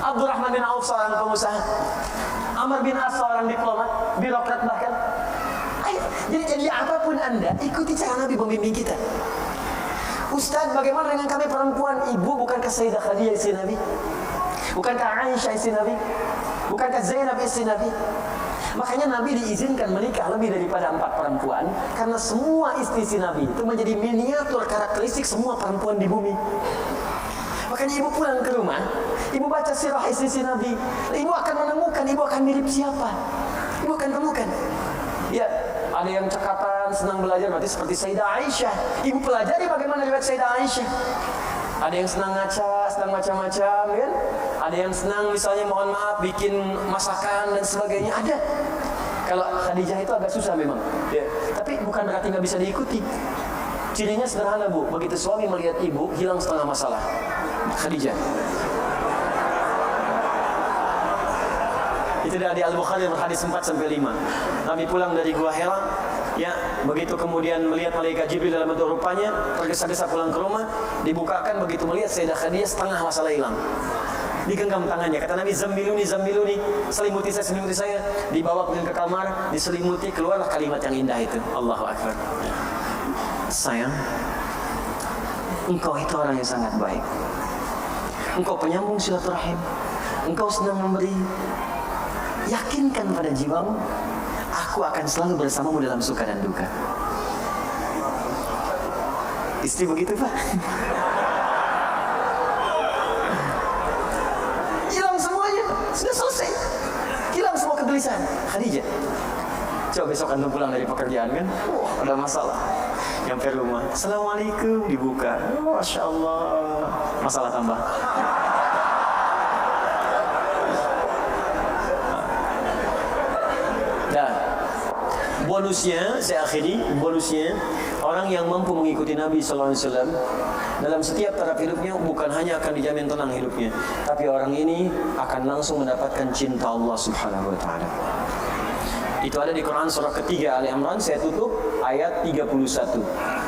Abdurrahman bin Auf seorang pengusaha. Amr bin As seorang diplomat, birokrat bahkan. Ayo, jadi apapun Anda, ikuti cara Nabi membimbing kita. Ustaz, bagaimana dengan kami perempuan? Ibu, bukankah Sayyidah Khadijah istri Nabi? Bukankah Aisyah istri Nabi? Bukankah Zainab istri Nabi? Makanya Nabi diizinkan menikah lebih daripada 4 perempuan, karena semua istri Nabi itu menjadi miniatur karakteristik semua perempuan di bumi. Makanya ibu pulang ke rumah, ibu baca sirah istri Nabi, ibu akan menemukan, ibu akan mirip siapa? Ibu akan temukan. Ya, ada yang cekatan, senang belajar, berarti seperti Sayyidah Aisyah. Ibu pelajari bagaimana riwayat Sayyidah Aisyah. Ada yang senang ngaca, senang macam-macam, kan? Ada yang senang misalnya mohon maaf bikin masakan dan sebagainya, ada. Kalau Khadijah itu agak susah memang, ya. Tapi bukan berarti nggak bisa diikuti. Cirinya sederhana, Bu. Begitu suami melihat ibu, hilang setengah masalah. Khadijah. Itu dari Al-Bukhari hadis 4-5. Nabi pulang dari Gua Hira, ya, begitu kemudian melihat malaikat Jibril dalam bentuk rupanya, tergesa-gesa pulang ke rumah, dibukakan, begitu melihat Sayyidah Khadijah, setengah masalah hilang. Digenggam tangannya, kata Nabi, zammiluni, zammiluni, selimuti saya, dibawa ke kamar, diselimuti, keluarlah kalimat yang indah itu. Allahu Akbar. Sayang, engkau itu orang yang sangat baik. Engkau penyambung silaturahim. Engkau senang memberi. Yakinkan pada jiwamu, aku akan selalu bersamamu dalam suka dan duka. Istri begitu, Pak. Hilang semuanya, sudah selesai. Hilang semua kegelisahan. Khadijah, coba besok antum pulang dari pekerjaan kan, ada masalah. Nyampe rumah, assalamualaikum, dibuka, masya Allah, masalah tambah. Dan bonusnya, saya akhiri, bonusnya orang yang mampu mengikuti Nabi SAW dalam setiap taraf hidupnya bukan hanya akan dijamin tenang hidupnya, tapi orang ini akan langsung mendapatkan cinta Allah Subhanahu Wa Taala. Itu ada di Quran surah ketiga Ali Imran. Saya tutup ayat 31.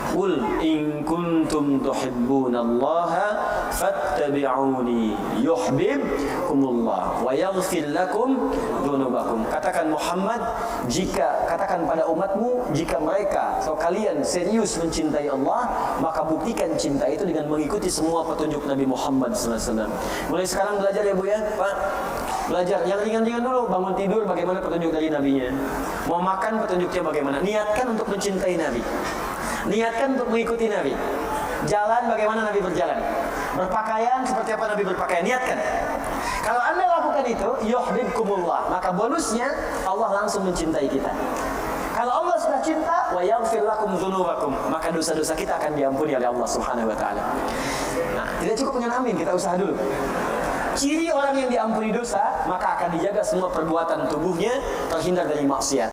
Qul in kuntum tuhibbunallaha fattabi'uni yuhibbukumullah wa yaghfir lakum dzunubakum. Katakan Muhammad, katakan pada umatmu, jika mereka atau kalian serius mencintai Allah, maka buktikan cinta itu dengan mengikuti semua petunjuk Nabi Muhammad SAW. Mulai sekarang belajar ya Bu ya, Pak. Belajar yang ringan-ringan dulu. Bangun tidur bagaimana petunjuk dari Nabinya. Mau makan petunjuknya bagaimana. Niatkan untuk mencintai Nabi. Niatkan untuk mengikuti Nabi. Jalan bagaimana Nabi berjalan. Berpakaian seperti apa Nabi berpakaian. Niatkan. Kalau Anda lakukan itu, yuhibbukumullah, maka bonusnya Allah langsung mencintai kita. Kalau Allah sudah cinta, wa yaghfir lakum dzunubakum, maka dosa-dosa kita akan diampuni oleh Allah Subhanahu wa taala. Nah, tidak cukup dengan amin, kita usaha dulu. Ciri orang yang diampuni dosa, maka akan dijaga semua perbuatan tubuhnya, terhindar dari maksiat.